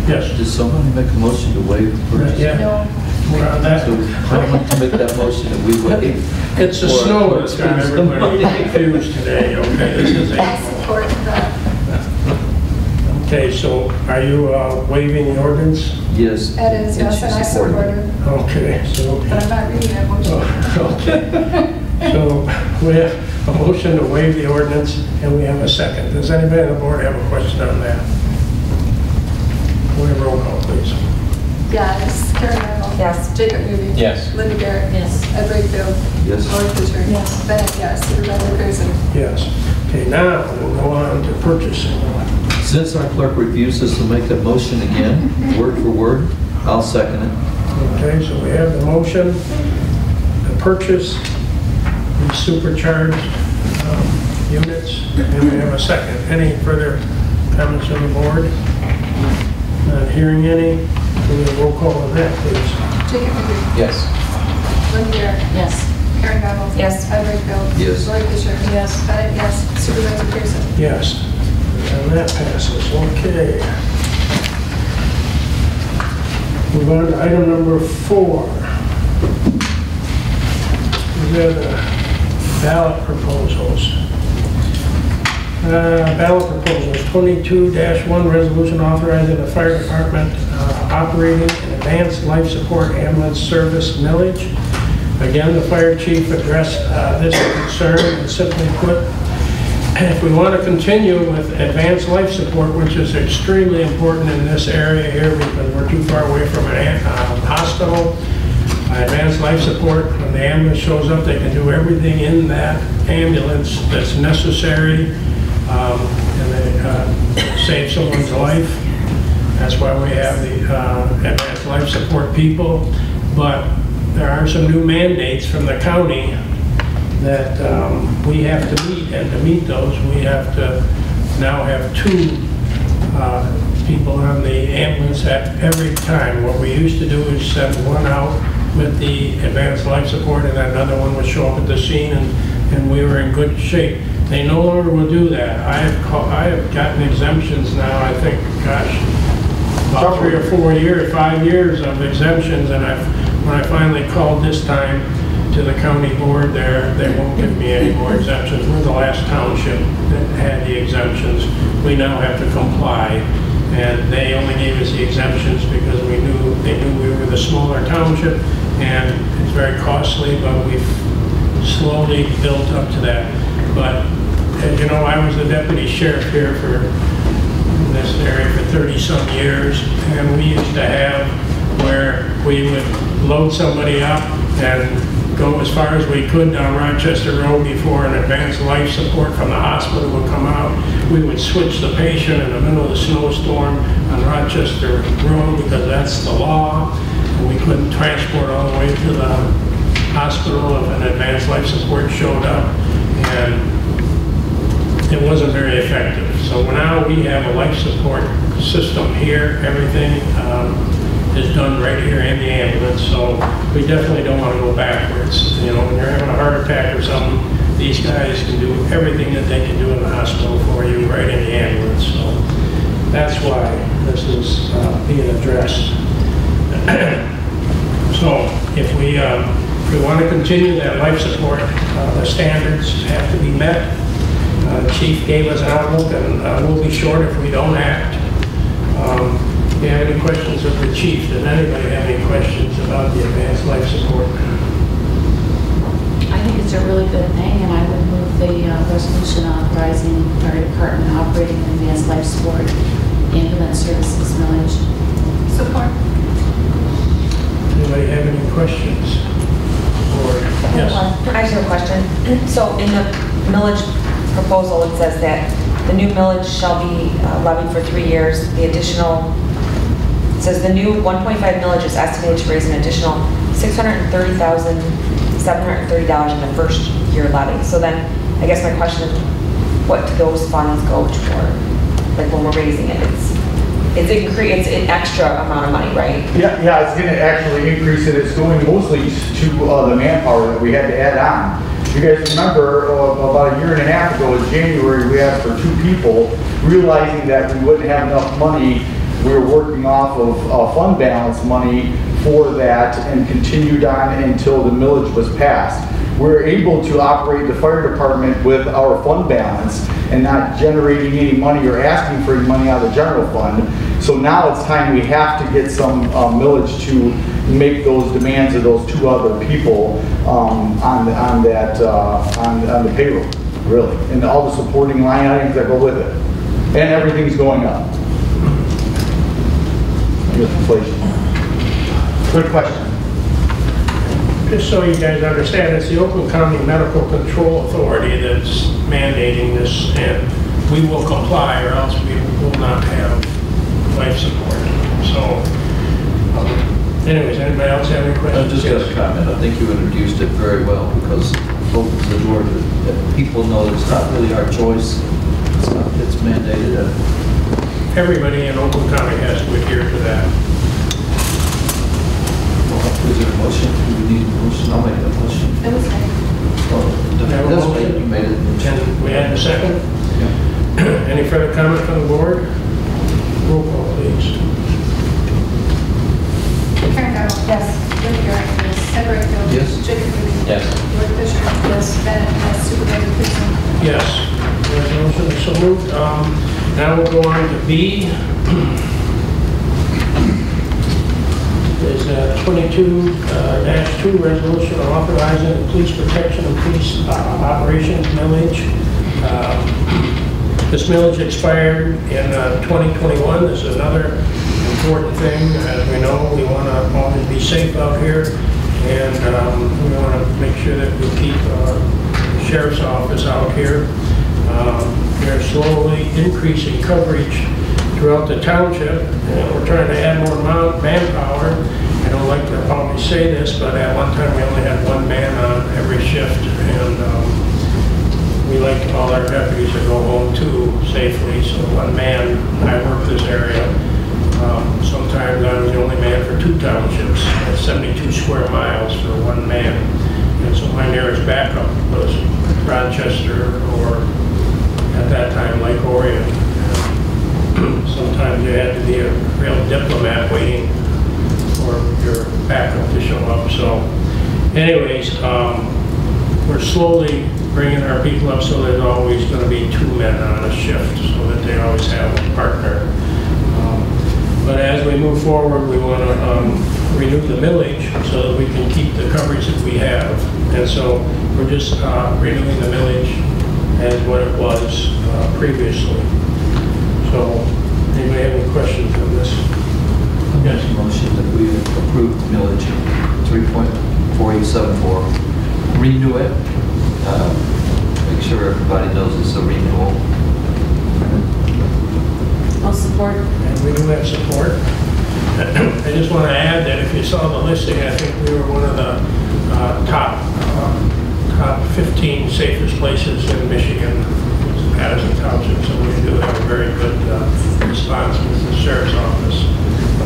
A: Yes.
B: Does somebody make a motion to waive the purchase?
A: Yeah.
C: No.
A: We're on that.
B: So I'd like to make that motion that we waive.
A: It's the snow that's got everybody confused today, okay? This is
C: I support that.
A: Okay, so are you waiving the ordinance?
B: Yes.
C: That is, yes, and I support it,
A: Okay, so...
C: but I'm not reading that motion.
A: Okay. So we have a motion to waive the ordinance, and we have a second. Does anybody on the board have a question on that? We have roll call, please.
C: Yes. Karen Randall.
G: Yes.
C: Jacob Newby.
I: Yes.
C: Linda Garrett.
E: Yes.
C: Ed Brinkfield.
B: Yes.
C: Lori Fisher.
E: Yes.
C: Bennett, yes. Supervisor Pearson.
A: Yes. Okay, now we'll go on to purchasing.
B: Since our clerk refuses to make that motion again, word for word, I'll second it.
A: Okay, so we have the motion to purchase the supercharged units. And we have a second. Any further comments from the board? Not hearing any. We will roll call on that, please.
C: Jacob Miller.
B: Yes.
C: Linda Garrett.
E: Yes.
C: Karen Gabel.
G: Yes.
C: Ed Brightfield.
B: Yes.
C: Lori Fisher.
D: Yes.
C: Bennett, yes. Supervisor Pearson.
A: Yes. And that passes. Okay. Move on to item number 4. We have the ballot proposals. Ballot proposals 22-1 resolution authorizing the fire department operating an advanced life support ambulance service millage. Again, the fire chief addressed this concern and simply put, if we want to continue with advanced life support, which is extremely important in this area here because we're too far away from an hospital, advanced life support, when the ambulance shows up, they can do everything in that ambulance that's necessary, and they save someone's life. That's why we have the advanced life support people. But there are some new mandates from the county that we have to meet, and to meet those, we have to now have 2 people on the ambulance at every time. What we used to do is send one out with the advanced life support, and another one would show up at the scene, and we were in good shape. They no longer will do that. I have gotten exemptions now, I think, gosh, about 3 or 4 years, 5 years of exemptions, and when I finally called this time to the county board there, they won't give me any more exemptions. We're the last township that had the exemptions. We now have to comply, and they only gave us the exemptions because they knew we were the smaller township, and it's very costly, but we've slowly built up to that. But as you know, I was the deputy sheriff here for this area for 30-some years, and we used to have where we would load somebody up and go as far as we could down Rochester Road before an advanced life support from the hospital would come out. We would switch the patient in the middle of the snowstorm on Rochester Road because that's the law, and we couldn't transport all the way to the hospital if an advanced life support showed up, and it wasn't very effective. So now we have a life support system here. Everything is done right here in the ambulance, so we definitely don't want to go backwards. You know, when you're having a heart attack or something, these guys can do everything that they can do in the hospital for you right in the ambulance. So that's why this is being addressed. So if we want to continue that life support, the standards have to be met. The chief gave us an outlook, and we'll be short if we don't act. If you have any questions of the chief, does anybody have any questions about the advanced life support?
E: I think it's a really good thing, and I would move the resolution authorizing the fire department operating an advanced life support ambulance services millage.
C: Support.
A: Anybody have any questions? Or, yes?
G: I just have a question. So in the millage proposal, it says that the new millage shall be levied for 3 years. The additional, it says the new 1.5 millage is estimated to raise an additional $630,730 in the first year levy. So then, I guess my question is, what do those funds go toward? Like when we're raising it, it's an extra amount of money, right?
M: Yeah, it's going to actually increase it. It's going mostly to the manpower that we had to add on. You guys remember about a year and a half ago in January, we asked for 2 people, realizing that we wouldn't have enough money. We were working off of fund balance money for that and continued on until the millage was passed. We're able to operate the fire department with our fund balance and not generating any money or asking for any money out of the general fund. So now it's time we have to get some millage to make those demands of those 2 other people on the payroll, really, and all the supporting line items that go with it, and everything's going up. With inflation. Good question.
A: Just so you guys understand, it's the Oakland County Medical Control Authority that's mandating this, and we will comply or else we will not have life support. So, anyways, anybody else have any questions?
B: I just got a comment. I think you introduced it very well because opens the door that people know it's not really our choice. It's mandated.
A: Everybody in Oakland County has to adhere to that.
B: Is there a motion? Do we need a motion? I'll make that motion.
C: It was made.
A: Have a
B: That's
A: motion?
B: made, you made it.
A: And we had a second? Any further comment from the board? Roll call, please.
C: Karen Garland. Yes. Linda Garrett. Yes. Ed Brightfield.
B: Yes.
C: Jacob Ruby.
B: Yes.
C: Lori Fisher. Yes. Bennett. Yes. Supervisor Pearson.
A: Yes. Resolution is so moved. Now we'll go on to B. There's a 22-2 resolution authorizing the police protection and police operations millage. This millage expired in 2021. This is another important thing. As we know, we want to always be safe out here, and we want to make sure that we keep the sheriff's office out here. They're slowly increasing coverage throughout the township, and we're trying to add more manpower. I don't like to always say this, but at one time we only had one man on every shift, and we like all our deputies to go home too safely. So one man, I work this area. Sometimes I'm the only man for 2 townships, 72 square miles for one man. And so my nearest backup was Rochester, or at that time Lake Orion. Sometimes you had to be a real diplomat waiting for your backup to show up. So anyways, we're slowly bringing our people up, so there's always going to be 2 men on a shift, so that they always have a partner. But as we move forward, we want to renew the millage so that we can keep the coverage that we have. And so we're just renewing the millage as what it was previously. So anybody have any questions on this?
B: Yes. Motion that we approve the millage 3.4874. Renew it. Make sure everybody knows it's a renewal.
D: I'll support.
A: And we do have support. I just want to add that if you saw the listing, I think we were one of the top 15 safest places in Michigan, Addison Township, so we do have a very good response with the sheriff's office.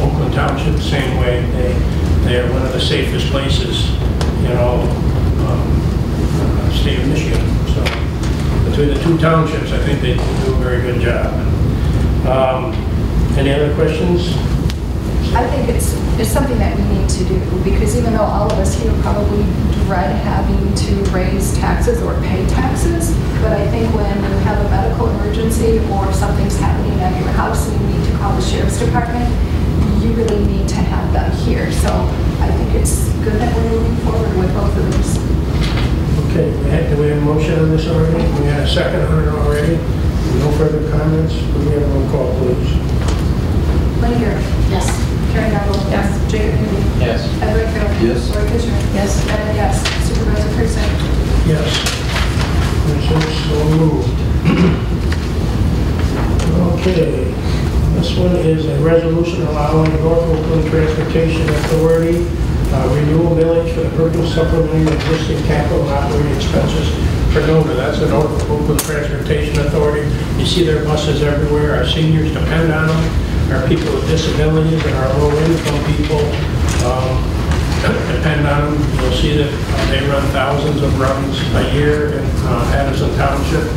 A: Oakland Township, same way, they are one of the safest places in all state of Michigan. So between the 2 townships, I think they do a very good job. Any other questions?
C: I think it's something that we need to do, because even though all of us here probably dread having to raise taxes or pay taxes, but I think when you have a medical emergency or something's happening at your house and you need to call the sheriff's department, you really need to have that here. So I think it's good that we're moving forward with both of these.
A: Okay, do we have a motion on this already? We had a second on it already. No further comments? Could we have a roll call, please?
C: Linda Garrett.
E: Yes.
C: Karen Garland. Yes. Jacob Ruby.
I: Yes.
C: Ed Brightfield.
B: Yes.
C: Lori Fisher.
E: Yes.
C: Bennett, yes. Supervisor Pearson.
A: Yes. This is so moved. Okay. This one is a resolution allowing North Oakland Transportation Authority renewal millage for the purpose of supplementing existing capital and operating expenses for NOTA. That's the North Oakland Transportation Authority. You see their buses everywhere. Our seniors depend on them. Our people with disabilities and our low-income people depend on them. You'll see that they run thousands of runs a year in Addison Township.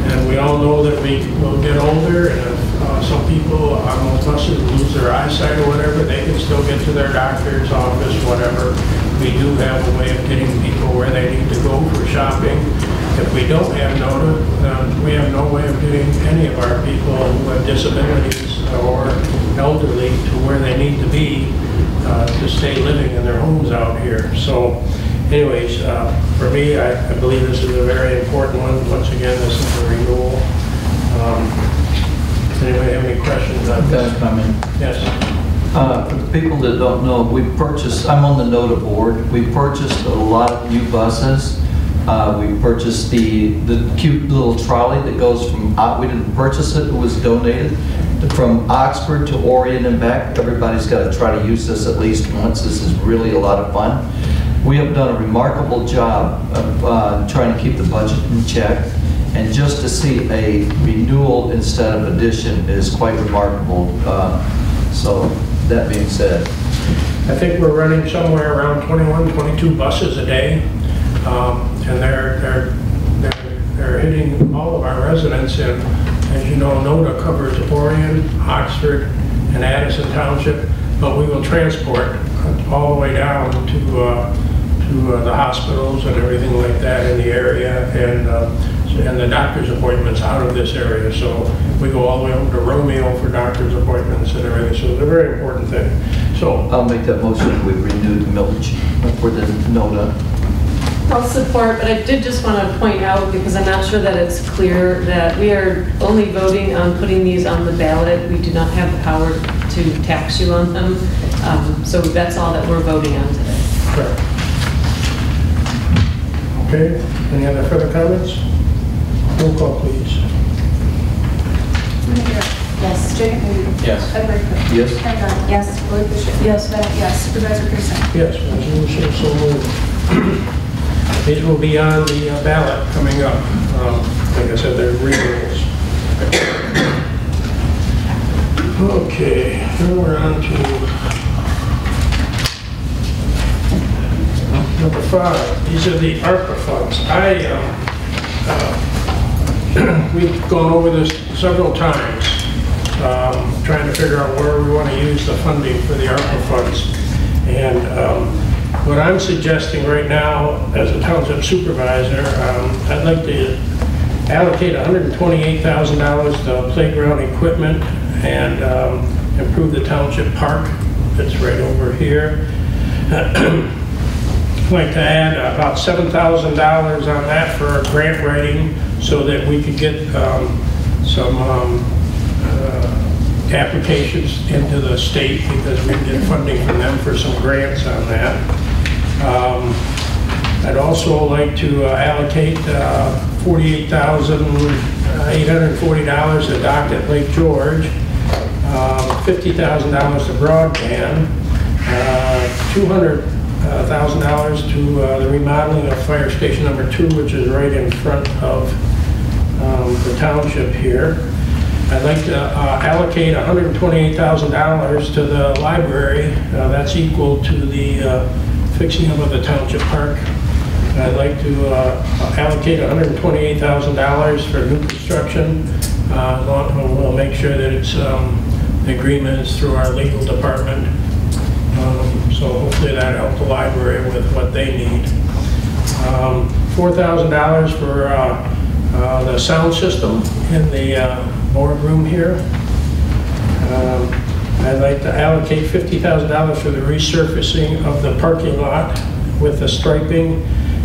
A: And we all know that we will get older, and if some people on those buses lose their eyesight or whatever, they can still get to their doctor's office, whatever. We do have a way of getting people where they need to go for shopping. If we don't have NOTA, we have no way of getting any of our people who have disabilities or elderly to where they need to be to stay living in their homes out here. So anyways, for me, I believe this is a very important one. Once again, this is a renewal. Does anybody have any questions on this?
B: Can I comment?
A: Yes.
B: For the people that don't know, I'm on the NOTA board. We purchased a lot of new buses. We purchased the cute little trolley that goes from, we didn't purchase it, it was donated, from Oxford to Orion and back. Everybody's got to try to use this at least once. This is really a lot of fun. We have done a remarkable job of trying to keep the budget in check, and just to see a renewal instead of addition is quite remarkable. So that being said,
A: I think we're running somewhere around 21, 22 buses a day, and they're hitting all of our residents. And as you know, NODA covers Orion, Oxford, and Addison Township, but we will transport all the way down to the hospitals and everything like that in the area, and the doctor's appointments out of this area. So we go all the way over to Romeo for doctor's appointments and everything. So it's a very important thing. So
B: I'll make that motion. We renew the millage for the NODA.
D: I'll support, but I did just want to point out, because I'm not sure that it's clear, that we are only voting on putting these on the ballot. We do not have the power to tax you on them. So that's all that we're voting on today.
A: correct. Okay, any other further comments? Roll call, please.
C: Yes. Jake McNeely.
I: Yes.
C: Ed Brightfield.
B: Yes.
C: Karen Gardner. Yes. Lloyd Bishop.
D: Yes.
C: Bennett, yes. Supervisor Pearson.
A: Yes, resolution so moved. These will be on the ballot coming up. Like I said, they're renewals. Okay, now we're on to number 5. These are the ARPA funds. We've gone over this several times, trying to figure out where we want to use the funding for the ARPA funds. And what I'm suggesting right now, as a township supervisor, I'd like to allocate $128,000 to playground equipment and improve the township park that's right over here. I'd like to add about $7,000 on that for grant writing so that we could get some applications into the state, because we can get funding from them for some grants on that. I'd also like to allocate $48,840 to dock at Lake George, $50,000 to broadband, $200,000 to the remodeling of fire station number 2, which is right in front of the township here. I'd like to allocate $128,000 to the library. That's equal to the fixing up of the township park. I'd like to allocate $128,000 for new construction. We'll make sure that it's the agreement is through our legal department. So hopefully that helps the library with what they need. $4,000 for the sound system in the boardroom here. I'd like to allocate $50,000 for the resurfacing of the parking lot with the striping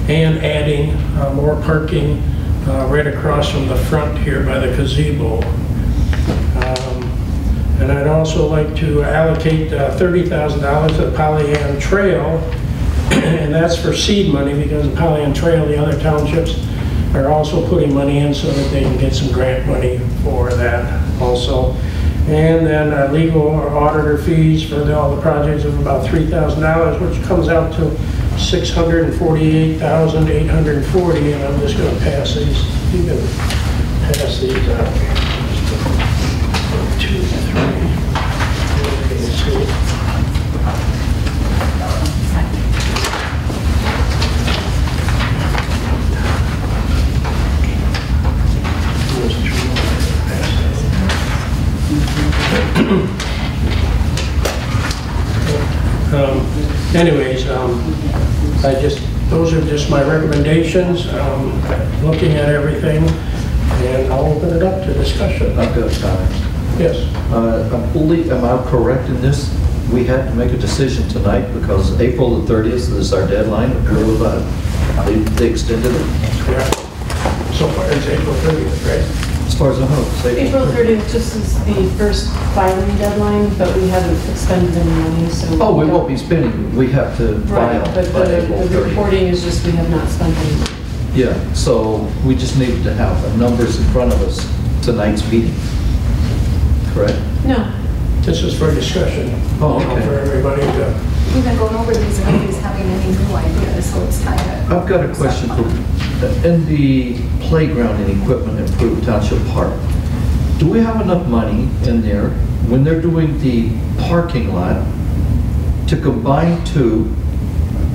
A: and adding more parking right across from the front here by the gazebo. And I'd also like to allocate $30,000 to the Pollyant Trail, and that's for seed money, because the Pollyant Trail, the other townships are also putting money in so that they can get some grant money for that also. And then legal or auditor fees for all the projects of about $3,000, which comes out to $648,840, and I'm just going to pass these. You can pass these out. 1, 2, 3. Anyways, those are just my recommendations. Looking at everything, and I'll open it up to discussion.
B: I've got time.
A: Yes.
B: Am I correct in this? We had to make a decision tonight because April the 30th is our deadline. They extended it.
A: Correct. So far it's April 30th, right?
B: As far as I know, it's
D: April 30th just is the first filing deadline, but we haven't expended any money, so.
B: Oh, we won't be spending. We have to file
D: Right, but
B: by April
D: the
B: 30th.
D: reporting is just we have not spent any money.
B: Yeah, so we just needed to have the numbers in front of us tonight's meeting. Correct?
D: No.
A: This is for discussion.
B: Oh, okay.
A: For everybody to
C: we've been going over these and nobody's having any new ideas, so it's kind of.
B: I've got a question for, in the playground and equipment improved Township Park, do we have enough money in there when they're doing the parking lot to combine two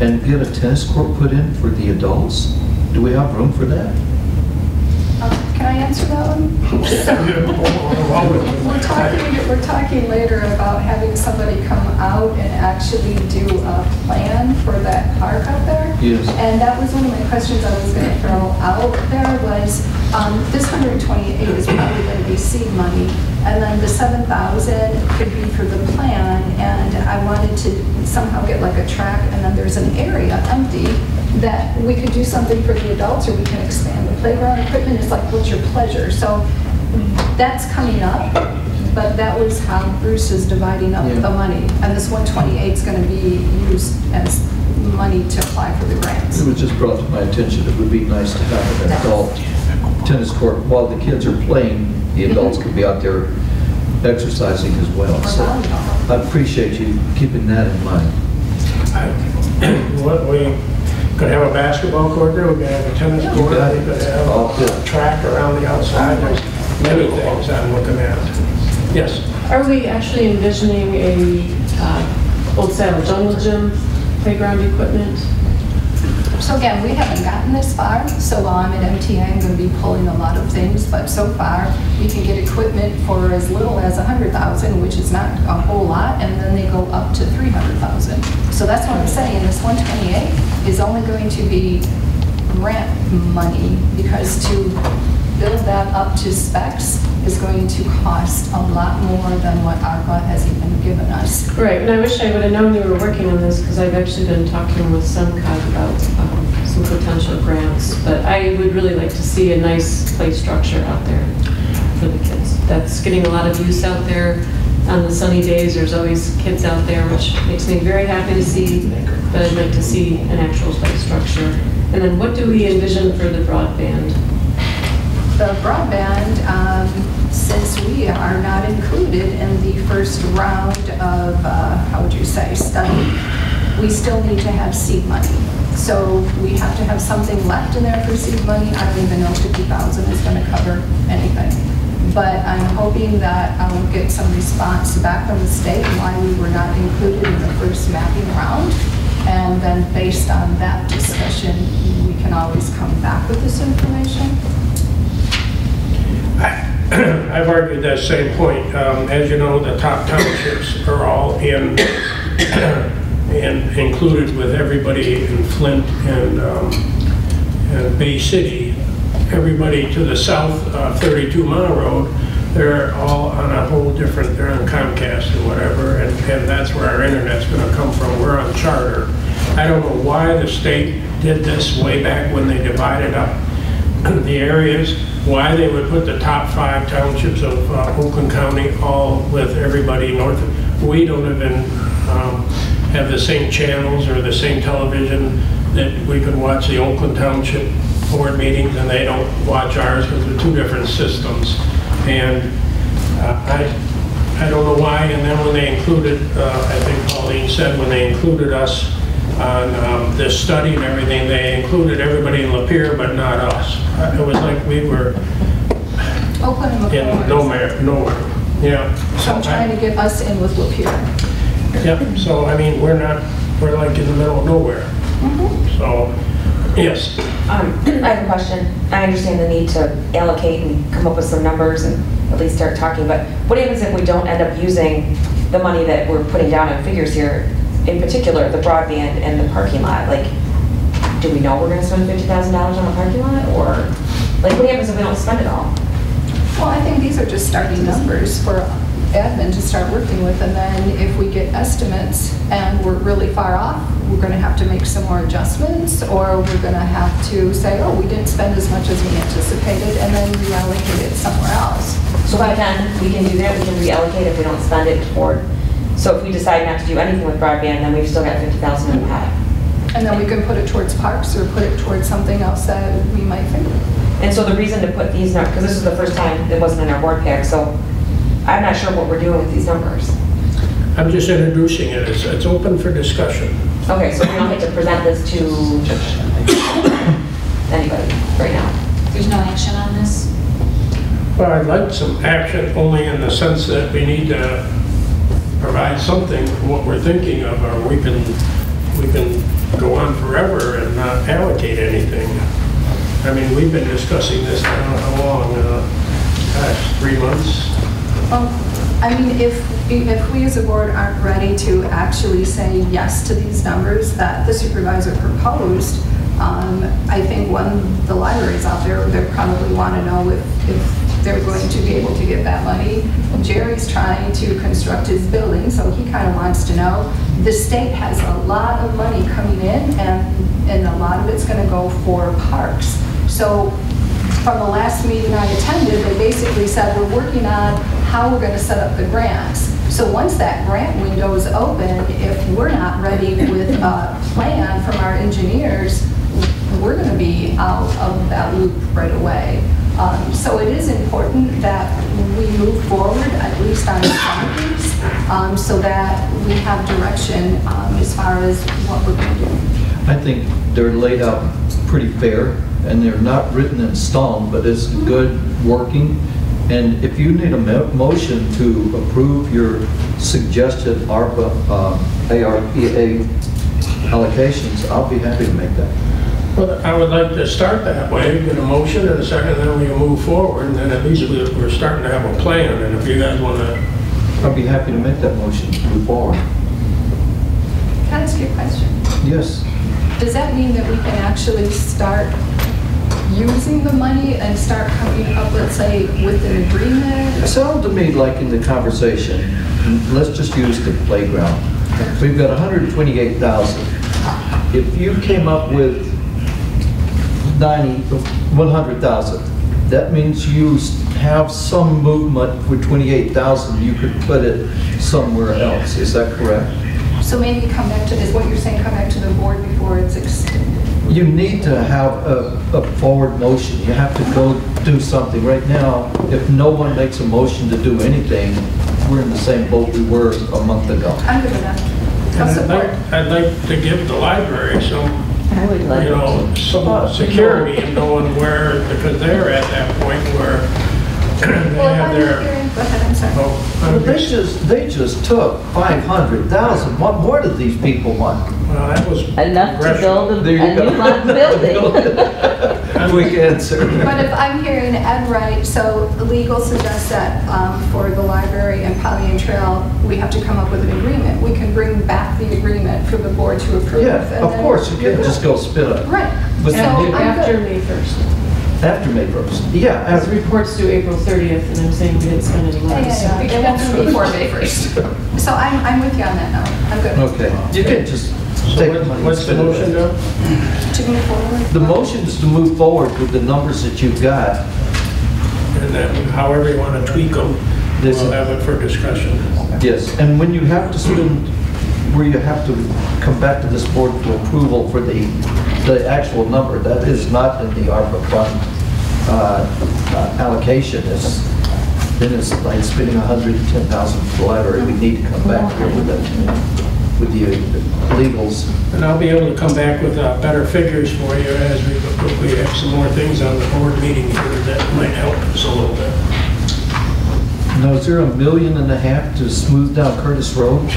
B: and get a tennis court put in for the adults? Do we have room for that?
C: Can I answer that one? We're talking later about having somebody come out and actually do a plan for that park out there.
B: Yes.
C: And that was one of my questions I was going to throw out there was, this 128 is probably going to be seed money, and then the 7,000 could be for the plan, and I wanted to somehow get like a track, and then there's an area empty that we could do something for the adults, or we can expand the playground equipment. It's like, what's your pleasure? So that's coming up, but that was how Bruce is dividing up the money. And this 128 is going to be used as money to apply for the grants.
B: It was just brought to my attention, it would be nice to have an adult tennis court while the kids are playing. The adults could be out there exercising as well. So I appreciate you keeping that in mind.
A: We could have a basketball court there, we could have a tennis court, we could have a track around the outside. There's many things I'm looking at. Yes?
D: Are we actually envisioning a old style jungle gym playground equipment?
C: So again, we haven't gotten this far, so while I'm at MTA, I'm going to be pulling a lot of things, but so far, we can get equipment for as little as $100,000, which is not a whole lot, and then they go up to $300,000. So that's what I'm saying, this 128 is only going to be grant money, because to build that up to specs is going to cost a lot more than what ARPA has even given us.
D: Right, and I wish I would have known you were working on this, because I've actually been talking with SEMCOG about some potential grants, but I would really like to see a nice play structure out there for the kids. That's getting a lot of use out there. On the sunny days, there's always kids out there, which makes me very happy to see, but I'd like to see an actual play structure. And then what do we envision for the broadband?
C: The broadband, since we are not included in the first round of, how would you say, study, we still need to have seed money. So we have to have something left in there for seed money. I don't even know if 50,000 is going to cover anything. But I'm hoping that I will get some response back from the state why we were not included in the first mapping round. And then based on that discussion, we can always come back with this information.
A: I've argued that same point. As you know, the top townships are all in and included with everybody in Flint and Bay City. Everybody to the south, 32 Mile Road, they're all on a whole different, they're on Comcast or whatever, and that's where our internet's going to come from. We're on Charter. I don't know why the state did this way back when they divided up the areas, why they would put the top 5 townships of Oakland County all with everybody north. We don't even have the same channels or the same television that we could watch the Oakland Township board meetings, and they don't watch ours because they're 2 different systems. And I don't know why. And then when they included, I think Pauline said, when they included us on this study and everything, they included everybody in Lapeer, but not us. It was like we were in nowhere. Yeah.
C: So I'm trying to get us in with Lapeer.
A: Yep. So I mean, we're like in the middle of nowhere. So. Yes.
G: I have a question. I understand the need to allocate and come up with some numbers and at least start talking, but what happens if we don't end up using the money that we're putting down in figures here, in particular the broadband and the parking lot? Like, do we know we're going to spend $50,000 on a parking lot, or like what happens if we don't spend it all?
C: Well, I think these are just starting numbers for admin to start working with, and then if we get estimates and we're really far off, we're going to have to make some more adjustments, or we're going to have to say, oh, we didn't spend as much as we anticipated, and then reallocate it somewhere else.
G: So we can do that. We can reallocate if we don't spend it toward. So if we decide not to do anything with broadband, then we've still got $50,000 in the pot.
C: And then we can put it towards parks or put it towards something else that we might think.
G: And so the reason to put these numbers, because this is the first time it wasn't in our board pack, so I'm not sure what we're doing with these numbers.
A: I'm just introducing it. It's open for discussion.
G: Okay, so we don't get to present this to anybody right now?
E: There's no action on this?
A: Well, I'd like some action only in the sense that we need to provide something for what we're thinking of, or we can go on forever and not allocate anything. I mean, we've been discussing this, I don't know how long, gosh, 3 months?
C: I mean, if we as a board aren't ready to actually say yes to these numbers that the supervisor proposed, I think when the libraries out there, they probably want to know if they're going to be able to get that money. Jerry's trying to construct his building, so he kind of wants to know. The state has a lot of money coming in, and a lot of it's going to go for parks. So from the last meeting I attended, they basically said we're working on how we're going to set up the grants. So once that grant window is open, if we're not ready with a plan from our engineers, we're going to be out of that loop right away. So it is important that we move forward, at least on some of these, so that we have direction as far as what we're going to do.
B: I think they're laid out pretty fair, and they're not written in stone, but it's good working. And if you need a motion to approve your suggested ARPA, ARPA allocations, I'll be happy to make that.
A: Well, I would like to start that way, get a motion and a second, then we can move forward, and then at least we're starting to have a plan, and if you guys want to...
B: I'll be happy to make that motion to move forward.
C: Can I ask you a question?
B: Yes.
C: Does that mean that we can actually start using the money and start coming up, let's say, with an agreement?
B: It sounded to me like in the conversation, let's just use the playground. We've got 128,000. If you came up with 100,000, that means you have some movement for 28,000. You could put it somewhere else. Is that correct?
C: So maybe come back to, is what you're saying, come back to the board before it's extended?
B: You need to have a forward motion. You have to go do something. Right now, if no one makes a motion to do anything, we're in the same boat we were a month ago.
C: I'm good with that. I'll
A: And
C: support.
A: I'd like to give the library some,
E: I would like
A: you know, some security in knowing where, because they're at that point where they
C: Well, if
A: have
C: I'm
A: their...
C: hearing, go ahead, I'm sorry.
A: Oh,
B: They just took 500,000. What more did these people want?
A: well, that was
N: Enough to build a
B: There you go.
N: new lot building.
B: Quick answer.
C: But if I'm hearing Ed right, so legal suggests that for the library and Pollyant Trail, we have to come up with an agreement. We can bring back the agreement for the board to approve.
B: Yeah,
C: and
B: of
C: then
B: course, you
C: you're
B: can't
C: good.
B: just go spit it.
C: Right.
B: But
C: So
B: you-
C: I'm
D: After
C: good.
D: May 1st.
B: After May 1st. Yeah,
D: As
B: after.
D: reports due April 30th, and I'm saying we didn't spend any money.
C: Yeah, it won't be before May 1st. So I'm with you on that now. I'm good.
B: Okay, you can't just
A: So
B: take the money and
A: what's the
B: spend it.
A: motion now?
C: To move forward.
B: The motion is to move forward with the numbers that you've got.
A: And then however you want to tweak them,
B: This-
A: we'll have it for discussion.
B: Yes, and when you have to spend, where you have to come back to this board for approval for the actual number, that is not in the ARPA fund allocation. Then it's like spending 110,000 for the library. We need to come back here with the legals.
A: And I'll be able to come back with better figures for you as we have some more things on the board meeting here that might help us a little bit.
B: Now, is there $1.5 million to smooth down Curtis Road?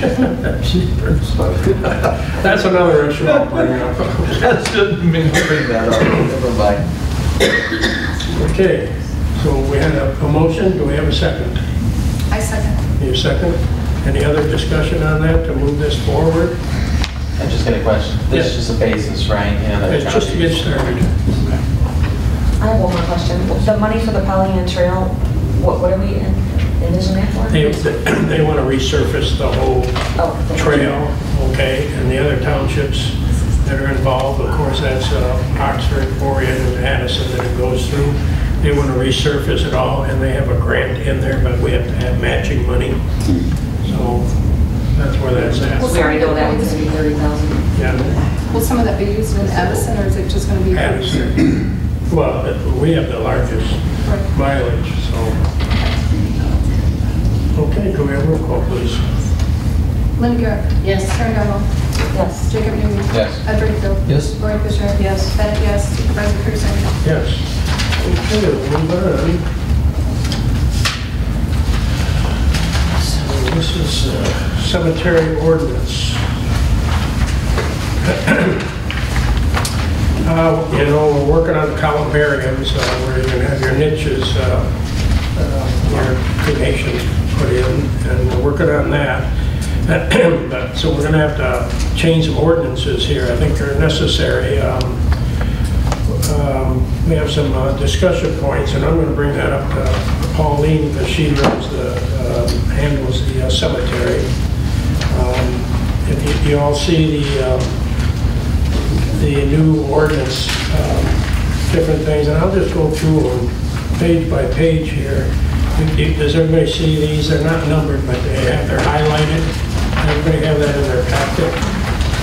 A: That's another issue I'll bring up.
B: That shouldn't mean to bring that up. Never mind.
A: Okay, so we had a motion, do we have a second?
C: I second.
A: Need a second? Any other discussion on that to move this forward?
O: I just got a question. This is just a basis, right? And they're
A: It's
O: trying
A: just to get started.
G: I have one more question. The money for the Pollyant Trail, what are we envisioning that for?
A: They want to resurface the whole
G: Oh,
A: trail, okay, and the other townships that are involved, of course, that's Oxford, Orion, and Addison that it goes through. They want to resurface it all, and they have a grant in there, but we have to have matching money. So that's where that's at.
G: We already know that one's going to be 30,000.
A: Yeah,
C: Will some of that be used in Addison, or is it just going to be?
A: Addison. Well, we have the largest mileage, so. Okay, can we have a roll call, please?
C: Linda Garrett.
D: Yes.
C: Karen Darrow.
G: Yes.
C: Jacob Newby.
O: Yes.
C: Ed Brightfield.
B: Yes.
C: Lori Fisher. Yes. Bennett, yes. Supervisor Pearson.
A: Yes. Okay, we'll move on. So this is cemetery ordinance. You know, we're working on columbariums where you're going to have your niches, your cremations put in, and we're working on that. But, so we're going to have to change some ordinances here. I think they're necessary. We have some discussion points, and I'm going to bring that up to Pauline because she runs handles the cemetery. If you all see the new ordinance, different things, and I'll just go through them page by page here. Does everybody see these? They're not numbered, but they're highlighted. Everybody have that in their packet?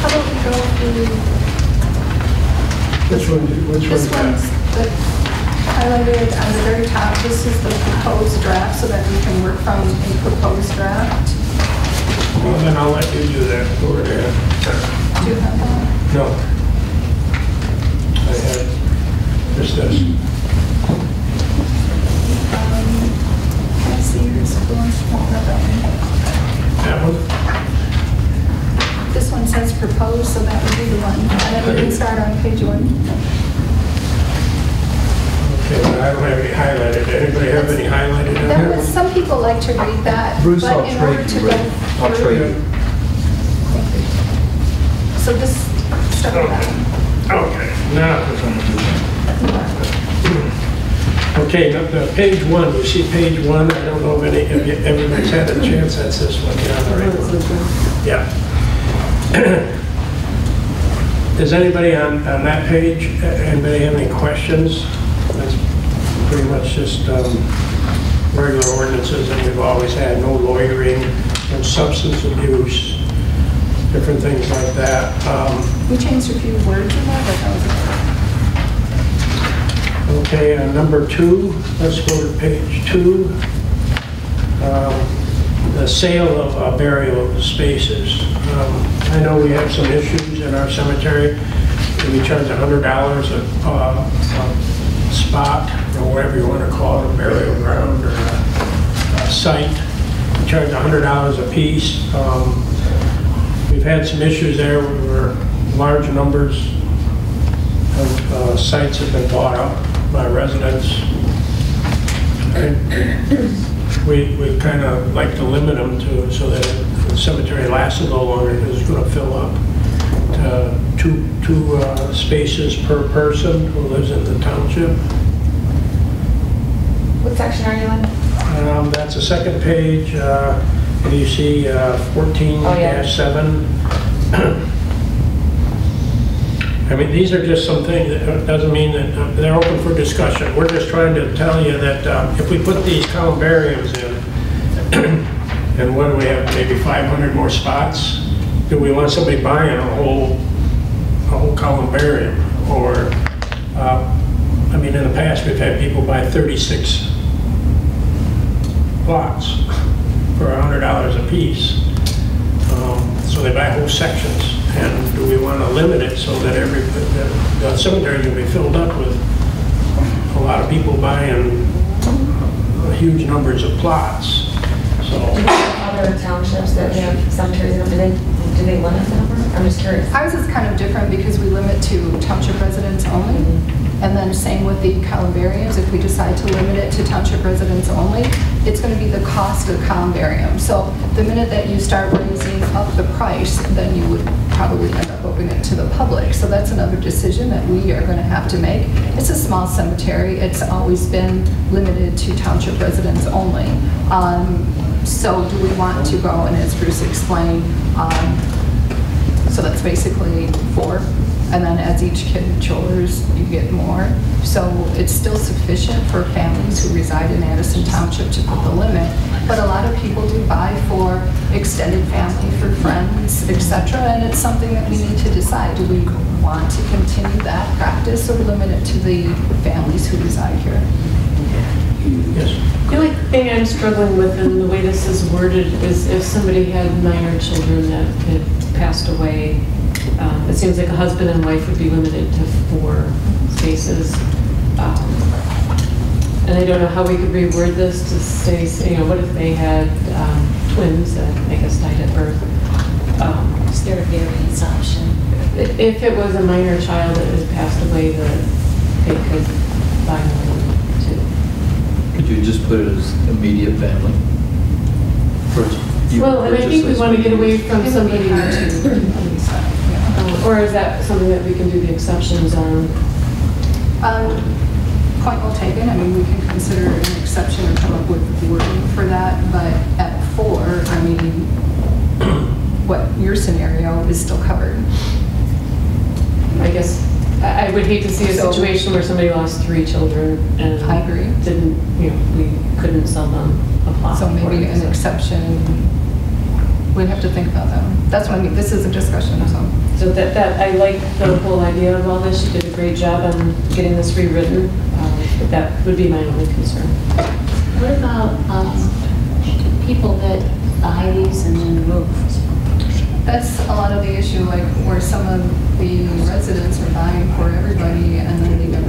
C: How about we go through,
A: Which one?
C: this one's the highlighted on the very top. This is the proposed draft so that we can work from a proposed draft.
A: Well, then I'll let you do that. Go right ahead.
C: Do you have that?
A: No. I had just this.
C: Can I see yours? Who wants to talk about that one?
A: That one?
C: This one says proposed, so that would be the one. And then we can start on page 1.
A: Okay, but I don't have any highlighted. Anybody have any highlighted on
C: That
A: that
C: was,
A: one?
C: some people like to read that.
B: Bruce,
C: but
B: I'll
C: in order
B: trade
C: to
B: you,
C: go
B: Ray. I'll
C: through-
B: trade you.
C: Thank you. So just start with that.
A: Okay, now. Okay, now the page 1, you see page 1? I don't know if everybody's had a chance. That's this one. Yeah, the right one. Yeah. Does anybody on that page, anybody have any questions? That's pretty much just regular ordinances that we've always had, no loitering, no substance abuse, different things like that.
C: We changed a few words in that, but that was it.
A: Okay, number 2, let's go to page 2. The sale of burial spaces. I know we have some issues in our cemetery. We charge $100 a spot, or whatever you want to call it, a burial ground or a site. We charge $100 a piece. We've had some issues there where large numbers of sites have been bought up by residents. We kind of like to limit them to so that the cemetery lasts a little longer because it's going to fill up to two spaces per person who lives in the township.
G: What section are you in?
A: That's the second page. You see 14-7. I mean, these are just some things. That doesn't mean that they're open for discussion. We're just trying to tell you that if we put these columbariums in, and what do we have, maybe 500 more spots? Do we want somebody buying a whole columbarium? Or, I mean, in the past, we've had people buy 36 lots for $100 a piece. So they buy whole sections. And do we want to limit it so that the cemetery can be filled up with a lot of people buying huge numbers of plots? So
G: Other townships that have cemeteries, do they limit the number? I'm just curious.
C: Ours is kind of different because we limit to township residents only. And then same with the columbariums, if we decide to limit it to township residents only, it's going to be the cost of columbarium. So the minute that you start raising up the price, then you would probably end up opening it to the public. So that's another decision that we are going to have to make. It's a small cemetery. It's always been limited to township residents only. So do we want to go, and as Bruce explained, so that's basically 4. And then as each kid matures, you get more. So it's still sufficient for families who reside in Addison Township to put the limit. But a lot of people do buy for extended family, for friends, etc. And it's something that we need to decide. Do we want to continue that practice or limit it to the families who reside here?
A: Yes.
D: The only thing I'm struggling with in the way this is worded is if somebody had minor children that had passed away, it seems like a husband and wife would be limited to 4 spaces. And I don't know how we could reword this to say, what if they had twins that I guess died at birth?
E: Is there a variance option?
D: If it was a minor child that has passed away, that they could buy more than 2.
B: Could you just put it as immediate family?
D: Well, and I think we want to get away from somebody or is that something that we can do the exceptions on?
C: Point well taken. I mean, we can consider an exception or come up with wording for that, but at 4, I mean, what your scenario is still covered.
D: I guess I would hate to see a situation where somebody lost 3 children and
C: I agree.
D: Didn't, we couldn't sell them a plot.
C: So maybe an exception, we'd have to think about that. That's what I mean, this is a discussion,
D: So that I like the whole idea of all this. You did a great job on getting this rewritten, but that would be my only concern.
E: What about people that buy these and then move?
C: That's a lot of the issue, like where some of the residents are buying for everybody and then they're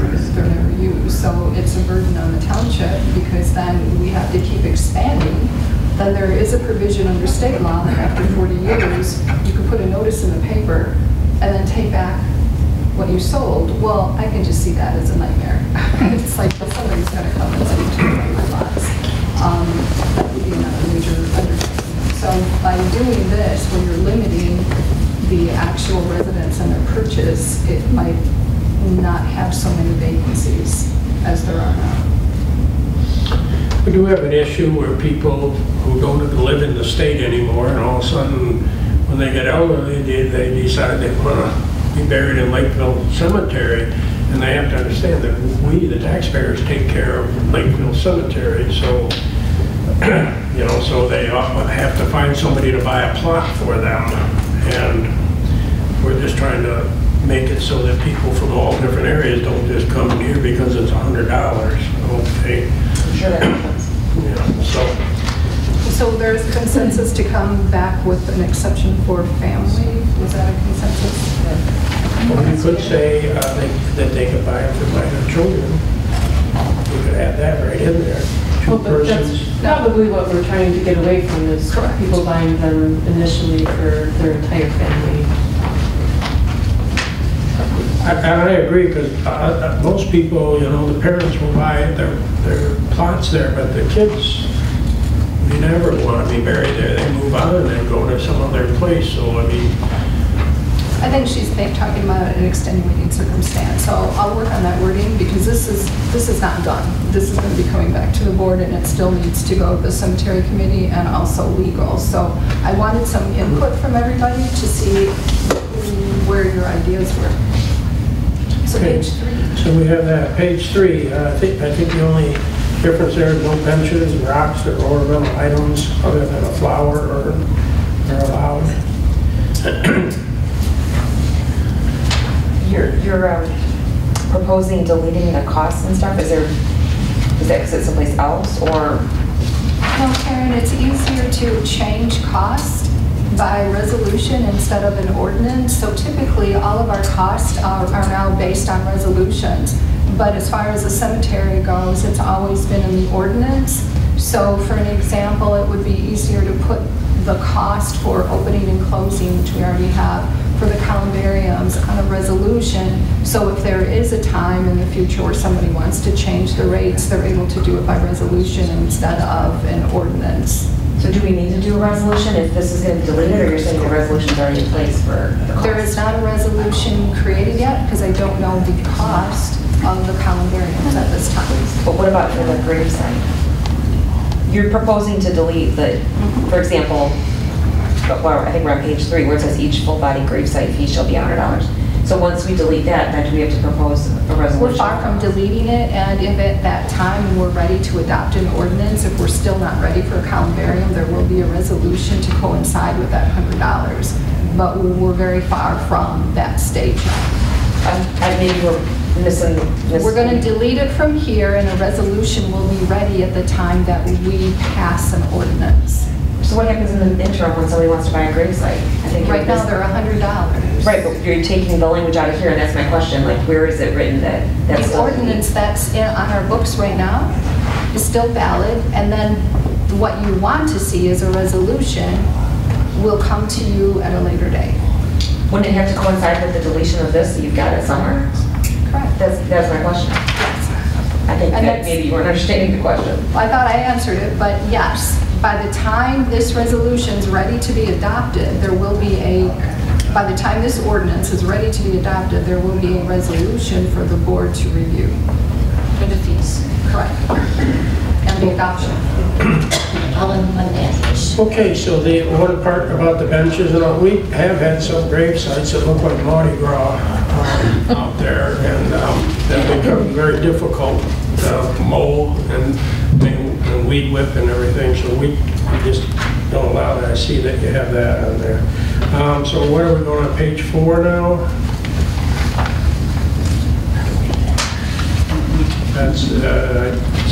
C: never used. So it's a burden on the township because then we have to keep expanding. Then there is a provision under state law that after 40 years, you can put a notice in the paper and then take back what you sold. Well, I can just see that as a nightmare. It's like, well, somebody's gonna come and say to my lots. That would be another major undertaking. So by doing this, when you're limiting the actual residents and their purchase, it might not have so many vacancies as there are now.
A: We do have an issue where people who don't live in the state anymore, and all of a sudden, when they get elderly, they decide they want to be buried in Lakeville Cemetery, and they have to understand that we, the taxpayers, take care of Lakeville Cemetery, so so they have to find somebody to buy a plot for them, and we're just trying to make it so that people from all different areas don't just come in here because it's $100. Okay.
G: Sure that happens.
C: So there's consensus to come back with an exception for family? Was that a consensus?
A: Well, you could say that they could buy it for minor children. You could add that right in there.
D: Well, but that's probably what we're trying to get away from is people buying them initially for their entire family.
A: I agree, because most people, the parents will buy their plots there, but the kids, they never want to be buried there. They move on and then go to some other place. So, I mean,
C: I think she's talking about an extenuating circumstance. So I'll work on that wording because this is not done. This is going to be coming back to the board and it still needs to go to the cemetery committee and also legal. So I wanted some input from everybody to see where your ideas were. So
A: okay.
C: Page 3.
A: So we have that, page 3. I think the only difference there is no benches, rocks, or ornamental items other than a flower are allowed.
G: You're proposing deleting the costs and stuff? Is that because it's someplace else, or?
C: No, Karen, it's easier to change cost by resolution instead of an ordinance. So typically, all of our costs are now based on resolutions. But as far as the cemetery goes, it's always been in the ordinance. So for an example, it would be easier to put the cost for opening and closing, which we already have, for the columbariums on a resolution. So if there is a time in the future where somebody wants to change the rates, they're able to do it by resolution instead of an ordinance.
G: So do we need to do a resolution if this is going to be deleted, or you're saying the resolution's already in place for the cost?
C: There is not a resolution created yet because I don't know the cost of the columbariums at this time.
G: But what about for the gravesite? You're proposing to delete the, for example, well, I think we're on page 3 where it says each full body gravesite fee shall be $100. So once we delete that, then do we have to propose a resolution?
C: We're far from deleting it, and if at that time we're ready to adopt an ordinance, if we're still not ready for a columbarium, there will be a resolution to coincide with that $100. But we're very far from that stage now.
G: Maybe we're missing.
C: We're going to delete it from here, and a resolution will be ready at the time that we pass an ordinance.
G: So what happens in the interim when somebody wants to buy a grave site? I think
C: Right now, they're $100.
G: Right, but you're taking the language out of here, and that's my question, like, where is it written that that's...
C: The ordinance that's on our books right now is still valid, and then what you want to see is a resolution will come to you at a later date.
G: Wouldn't it have to coincide with the deletion of this, so you've got it somewhere?
C: Correct.
G: That's my question. I think
C: And
G: that
C: that's-
G: maybe you weren't understanding the question.
C: I thought I answered it, but yes, by the time this resolution's ready to be adopted, there will be by the time this ordinance is ready to be adopted, there will be a resolution for the board to review.
E: For the fees.
C: Correct. And the adoption.
E: All in one package.
A: Okay, so the one part about the benches and all, we have had some grave sites that look like Mardi Gras out there, and that become very difficult to mow and weed whip and everything, so we just don't allow that. I see that you have that on there. So where are we going on page 4 now? That's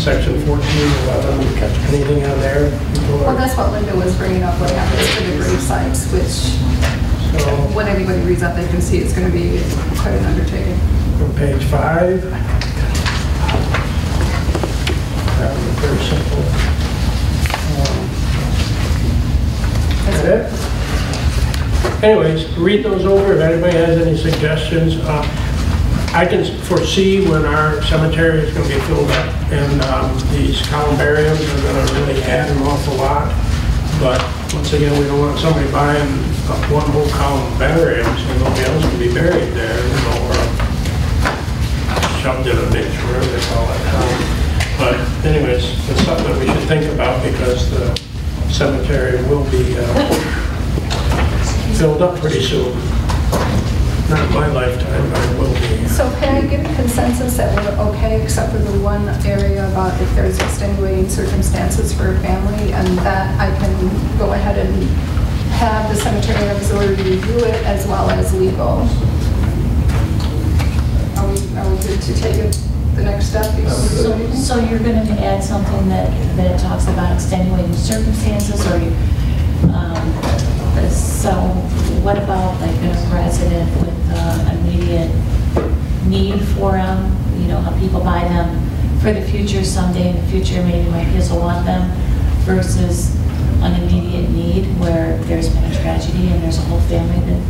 A: section 1411. Anything on there?
C: Well, that's what Linda was bringing up, what happens to the grave sites, which
A: So
C: when anybody reads that, they can see it's going to be quite an undertaking.
A: on page 5. That was very simple. That's it? Anyways, read those over if anybody has any suggestions. I can foresee when our cemetery is going to be filled up, and these columbariums are going to really add an awful lot. But once again, we don't want somebody buying one whole columbarium so nobody else can be buried there, you know, or shoved in a niche, whatever they call it. But anyways, it's something that we should think about because the cemetery will be filled up pretty soon. Not in my lifetime, but it will be.
C: So can I get a consensus that we're okay, except for the one area about if there's extenuating circumstances for a family, and that I can go ahead and have the cemetery auxiliary review it as well as legal? Are we good to take it the next step?
E: So you're going to add something that it talks about extenuating circumstances, or so what about like a resident with immediate need for them? You know, how people buy them for the future, someday in the future, maybe my kids will want them, versus an immediate need where there's been a tragedy and there's a whole family that,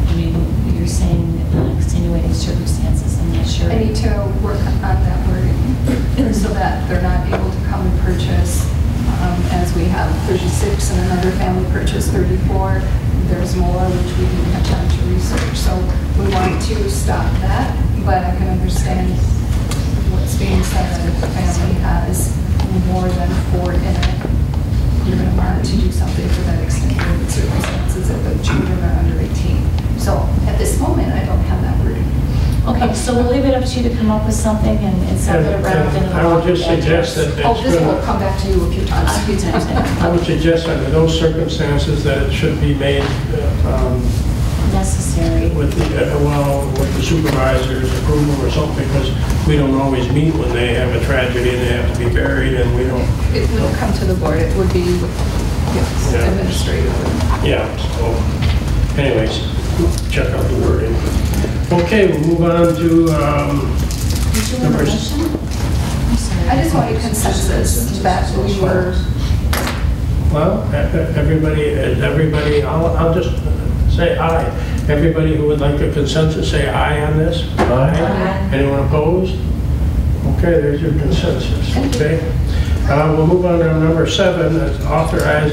E: I mean, you're saying extenuating circumstances, I'm not sure.
C: I need to work on that wording so that they're not able to come and purchase, as we have 36 and another family purchased 34. There's more, which we didn't have time to research. So we want to stop that, but I can understand what's being said that if the family has more than 4 in it, you're going to want to do something for that extended circumstances if the children are under 18. So at this moment, I don't have that wording.
E: Okay, so we'll leave it up to you to come up with something and send it around.
A: And I would just suggest that
C: This will come back to you a few times.
E: A few times.
A: I would suggest under those circumstances that it should be made
E: Necessary.
A: with the supervisor's approval or something, because we don't always meet when they have a tragedy and they have to be buried, and we don't.
C: It will come to the board. It would be, yes,
A: Yeah.
C: administrative.
A: Yeah, so anyways, check out the wording. Okay, we'll move on to
E: Did you want a
A: number
E: motion? I'm sorry.
C: I just want a consensus that we were,
A: Well, everybody, I'll just say aye. Everybody who would like a consensus, say aye on this.
G: Aye.
A: Anyone opposed? Okay, there's your consensus, okay? We'll move on to number 7, that's authorize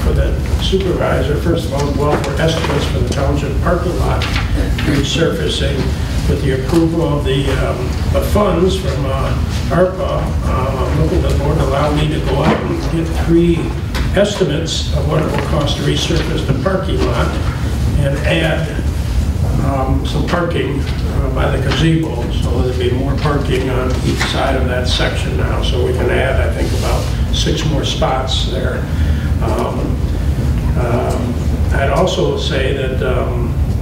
A: for the supervisor, first of all, for estimates for the township parking lot resurfacing with the approval of the funds from ARPA. I'm looking at the board to allow me to go out and get 3 estimates of what it will cost to resurface the parking lot and add some parking by the gazebo, so there'll be more parking on each side of that section now, so we can add, I think, about 6 more spots there. I'd also say that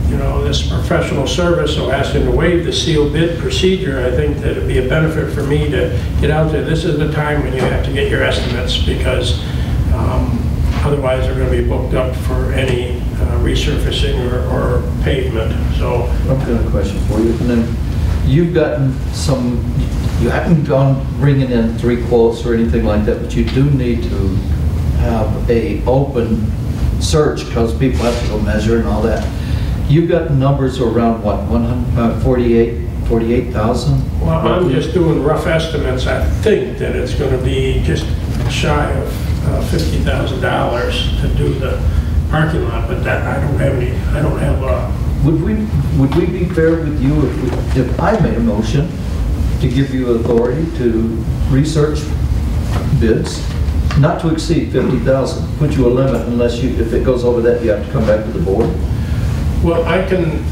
A: you know, this professional service, so asking to waive the sealed bid procedure, I think that it'd be a benefit for me to get out there. This is the time when you have to get your estimates, because otherwise they're going to be booked up for any resurfacing or pavement, so.
B: I've got a question for you. And then you've gotten some, you haven't gone bringing in 3 quotes or anything like that, but you do need to have a open search because people have to go measure and all that. You've got numbers around what, 48,000?
A: Well, I'm just doing rough estimates. I think that it's going to be just shy of $50,000 to do the parking lot, but that I don't have any. I don't have a.
B: Would we be fair with you if I made a motion to give you authority to research bids, not to exceed 50,000? Put you a limit unless you, if it goes over that, you have to come back to the board.
A: Well, I can.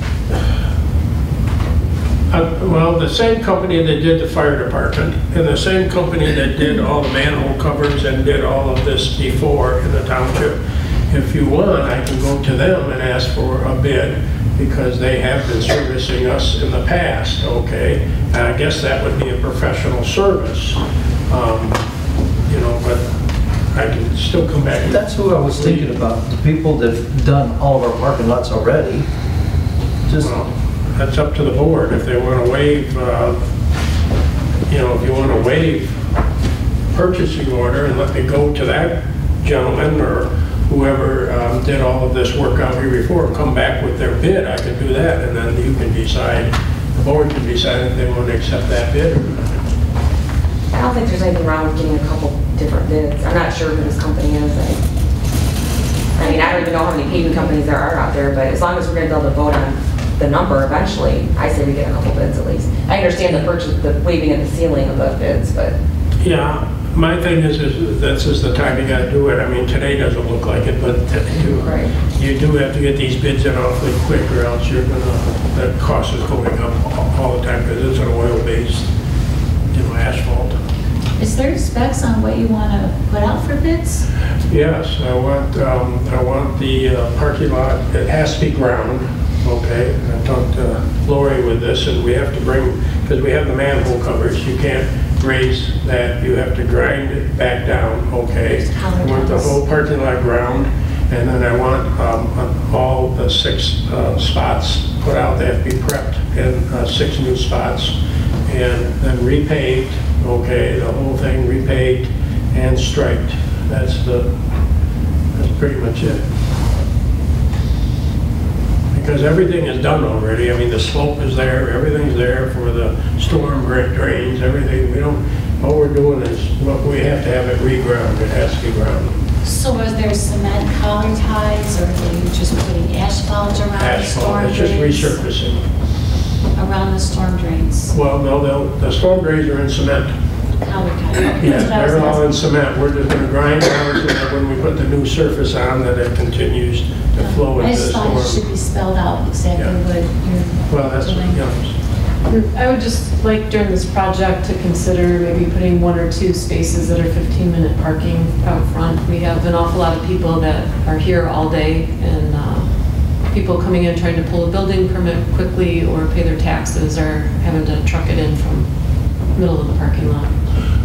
A: Well, the same company that did the fire department and the same company that did all the manhole covers and did all of this before in the township. If you want, I can go to them and ask for a bid because they have been servicing us in the past, okay? And I guess that would be a professional service, you know, but I can still come back.
B: That's who I was thinking about, the people that've done all of our parking lots already. Just.
A: Well, that's up to the board. If they want to waive, you know, if you want to waive purchasing order and let me go to that gentleman or whoever did all of this work out here before and come back with their bid, I can do that, and then you can decide, the board can decide if they want to accept that bid or not.
G: I don't think there's anything wrong with getting a couple different bids. I'm not sure who this company is. I mean, I don't even know how many paving companies there are out there, but as long as we're going to be able to vote on the number eventually, I say we get a couple bids at least. I understand the waiving of the ceiling of the bids, but.
A: Yeah, my thing is this is the time you got to do it. I mean, today doesn't look like it, but you do have to get these bids in awfully quick, or else you're gonna, the cost is going up all the time because it's an oil-based, you know, asphalt.
E: Is there specs on what you want to put out for bids?
A: Yes, I want the parking lot. It has to be ground. Okay, I talked to Lori with this, and we have to bring, because we have the manhole covers, you can't raise that, you have to grind it back down, okay? I want the whole parking lot ground, and then I want all the 6 spots put out. They have to be prepped in 6 new spots, and then repaved, okay, the whole thing repaved and striped. That's pretty much it. Because everything is done already. I mean, the slope is there, everything's there for the storm drains, everything. We don't, all we're doing is, well, we have to have it reground. It has to be grounded.
E: So are there cement collar ties, or are you just putting asphalt around the storm
A: It's
E: drains?
A: just resurfacing.
E: Around the storm drains?
A: Well, no, the storm drains are in cement.
E: Collar ties. Okay,
A: Yeah,
E: that's what I was
A: they're all in
E: asking.
A: cement. We're just gonna grind down so that when we put the new surface on, that it continues to flow
E: I
A: into the
E: just thought it should
A: storm.
E: be spelled out exactly
A: Yeah.
E: what you're
A: Well, that's,
E: doing.
A: yeah.
D: I would just like during this project to consider maybe putting 1 or 2 spaces that are 15-minute parking out front. We have an awful lot of people that are here all day, and people coming in trying to pull a building permit quickly or pay their taxes are having to truck it in from middle of the parking lot.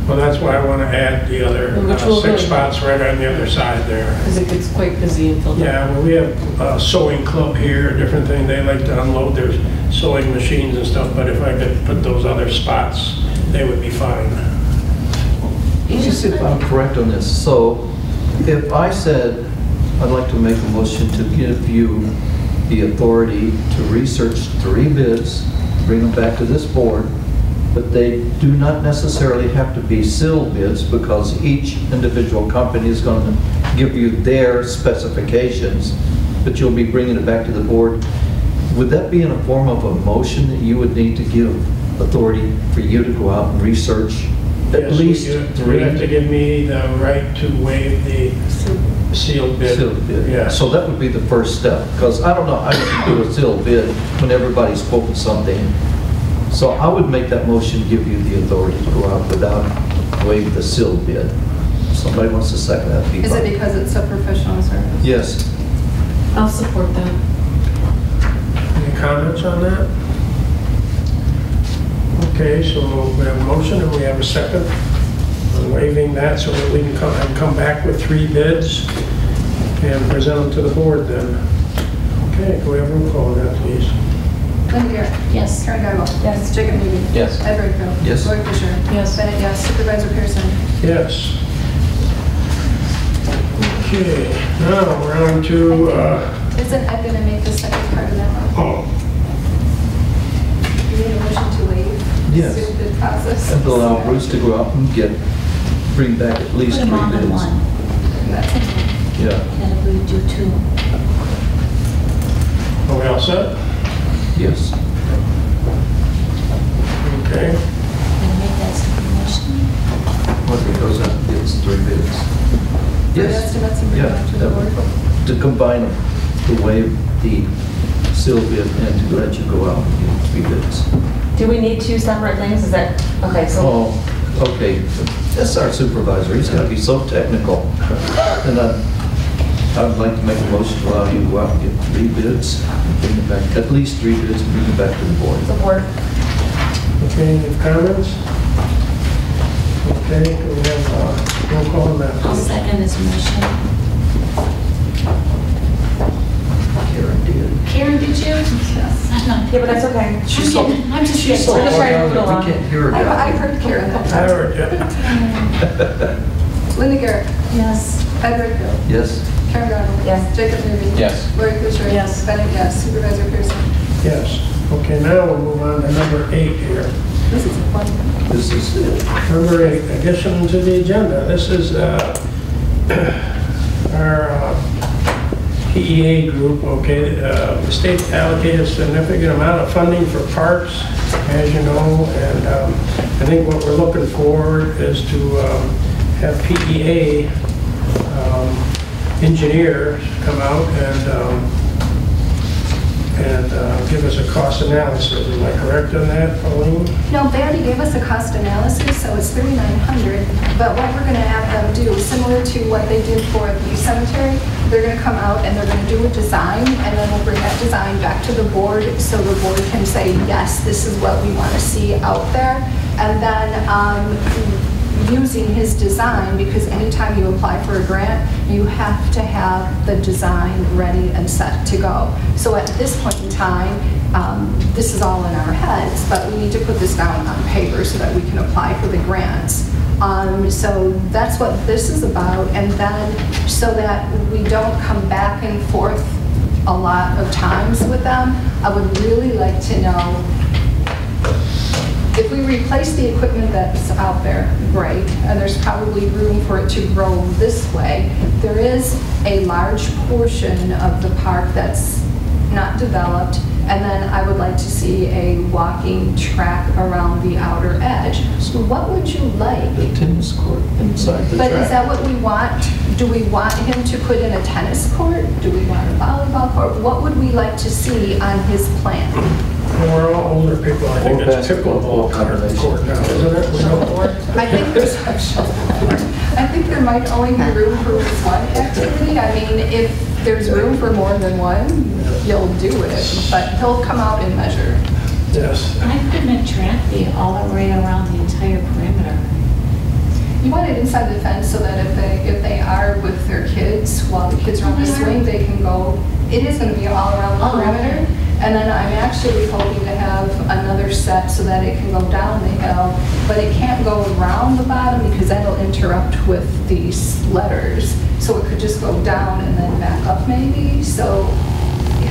A: Well, that's why I want to add the other
D: Which will
A: 6
D: do.
A: spots right on the other side there.
D: Because it gets quite busy and filled up.
A: Yeah, well, we have a sewing club here, a different thing. They like to unload their sewing machines and stuff, but if I could put those other spots, they would be fine.
B: Just if I'm correct on this, so if I said I'd like to make a motion to give you the authority to research 3 bids, bring them back to this board, but they do not necessarily have to be sealed bids because each individual company is going to give you their specifications, but you'll be bringing it back to the board. Would that be in a form of a motion that you would need to give authority for you to go out and research at
A: Yes,
B: least
A: you
B: 3?
A: have to give me the right to waive the sealed bid.
B: Sealed bid.
A: Yes.
B: So that would be the first step, because I don't know how you can do a sealed bid when everybody's quoting something. So I would make that motion, give you the authority to go out without waiving the sealed bid. If somebody wants to second that, be
C: Is it
B: fine.
C: because it's a professional service?
B: Yes.
D: I'll support that.
A: comments on that? Okay, so we have a motion and we have a second on waiving that so that we can come back with 3 bids and present them to the board then. Okay, can we have a roll call on that, please?
C: Linda Garrett.
E: Yes.
C: Karen Gardner.
G: Yes.
C: Jacob Newby.
O: Yes.
C: Ed Brightfield.
B: Yes.
C: Lori Fisher.
D: Yes.
C: Bennett, yes. Supervisor Pearson.
A: Yes. Okay, now we're on to,
C: Isn't Ed going to make the second part of that motion? You need a motion to waive
B: Yes.
C: the bid process?
B: And allow Bruce to go out and bring back at least
E: Put
B: 3
E: them all in
B: bids.
E: one.
C: That's it.
B: Yeah.
E: Then if we do 2.
A: are we all set?
B: Yes.
A: Okay.
E: Can I make that second motion?
B: Once it goes out, it's 3 bids.
C: Bid estimates and bring
B: Yeah,
C: back to the board.
B: to combine them, to waive the seal bid and to let you go out and get 3 bids.
G: Do we need 2 separate things? Is that, okay, so,
B: Oh, okay. That's our supervisor. He's going to be so technical. And I'd like to make a motion to allow you to go out and get 3 bids, and bring them back, at least 3 bids, and bring them back to the board.
G: support.
A: Okay, any comments? Okay, can we have roll call on that,
E: I'll
A: please?
E: second this motion.
B: Karen did.
E: Karen, did you?
C: Yes.
G: Yeah, but that's okay.
E: I'm just
B: She's so
G: We're just trying to
B: hard
G: move it
B: on
G: along.
B: it, we can't hear her.
C: I heard Karen that
A: I
C: time.
A: heard you.
C: Linda Garrett.
E: Yes.
C: Ed Brightfield.
B: Yes.
C: Karen Gardner.
G: Yes.
C: Jacob Newby.
O: Yes.
C: Lori Fisher.
D: Yes.
C: Bennett, yes. Supervisor Pearson.
A: Yes. Okay, now we'll move on to number 8 here.
C: This is a fun one.
B: This is it.
A: Number 8, addition to the agenda. This is our PEA group, okay? The state allocated a significant amount of funding for parks, as you know, and I think what we're looking for is to have PEA engineers come out and give us a cost analysis. Am I correct on that, Pauline?
C: No, they already gave us a cost analysis, so it's $3,900. But what we're going to have them do, similar to what they did for the cemetery, they're going to come out and they're going to do a design, and then we'll bring that design back to the board so the board can say, yes, this is what we want to see out there. And then using his design, because anytime you apply for a grant, you have to have the design ready and set to go. So at this point in time, this is all in our heads, but we need to put this down on paper so that we can apply for the grants. So that's what this is about, and then so that we don't come back and forth a lot of times with them, I would really like to know if we replace the equipment that's out there, great, and there's probably room for it to grow this way. There is a large portion of the park that's not developed, and then I would like to see a walking track around the outer edge. So what would you like?
B: The tennis court inside the track.
C: But is that what we want? Do we want him to put in a tennis court? Do we want a volleyball court? What would we like to see on his plan?
A: Well, we're all older people. I think
B: Or
A: it's
B: basketball
A: pickleball court now, isn't it? We don't-
C: I think there's, I think there might only be room for one activity. I mean, if there's room for more than one, he'll do it, but he'll come out and measure.
A: Yes.
E: Why couldn't a track be all the way around the entire perimeter?
C: You want it inside the fence so that if they are with their kids, while the kids are on the swing, they can go. It is going to be all around the perimeter. And then I'm actually hoping to have another set so that it can go down the hill, but it can't go around the bottom because that'll interrupt with these letters. So it could just go down and then back up maybe. So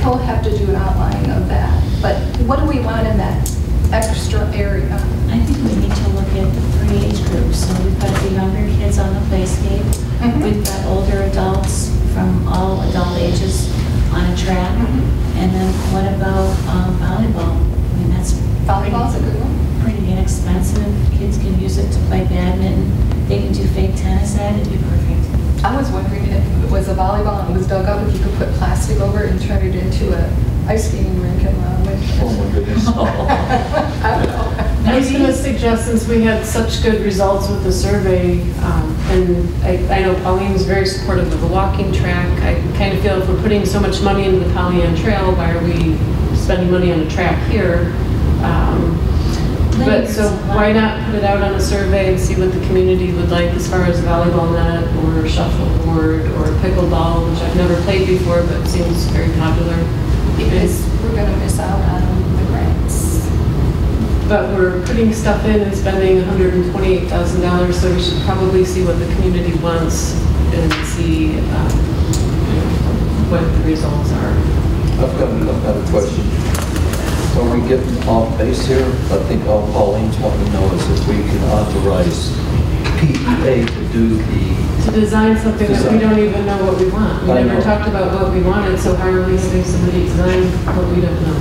C: he'll have to do an outline of that. But what do we want in that extra area?
E: I think we need to look at the 3 age groups. So we've got the younger kids on the playscape.
C: Mhm.
E: We've got older adults from all adult ages on a track. And then what about volleyball? I mean, that's
C: Volleyball's a good one.
E: pretty inexpensive. Kids can use it to play badminton. They can do fake tennis at it. It'd be perfect.
C: I was wondering if it was a volleyball and it was dug up, if you could put plastic over it and turn it into a ice skating rink and
B: Oh my goodness.
C: I don't know.
D: I was going to suggest, since we had such good results with the survey, and I know Pauline was very supportive of the walking track, I kind of feel if we're putting so much money into the Pollyant Trail, why are we spending money on a track here. But so why not put it out on a survey and see what the community would like as far as volleyball net or shuffleboard or pickleball, which I've never played before but seems very popular.
C: Because we're going to miss out on the grants.
D: But we're putting stuff in and spending $128,000, so we should probably see what the community wants and see what the results are.
B: I've got another question. Are we getting off base here? I think all Pauline's wanting to know is if we can authorize PEA to do
D: To design something that we don't even know what we want. We
B: I
D: never
B: know.
D: talked about what we wanted, so how are we having somebody design what we don't know?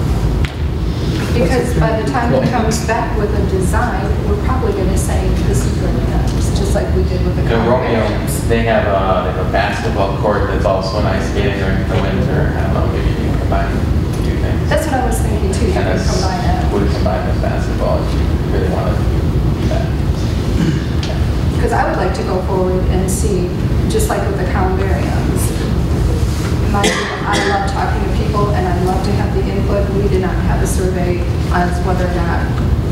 C: Because by the time he comes back with a design, we're probably going to say, this is really nice, just like we did with the
O: The Romeo,
C: columbariums.
O: they have a basketball court that's also nice skating during the winter. I don't know, maybe you can combine the two things.
C: That's what I was thinking too, you can
O: Tennis
C: combine that.
O: would combine with basketball if you really want to do that.
C: Because I would like to go forward and see, just like with the columbariums. I love talking to people and I love to have the input. We did not have a survey on whether or not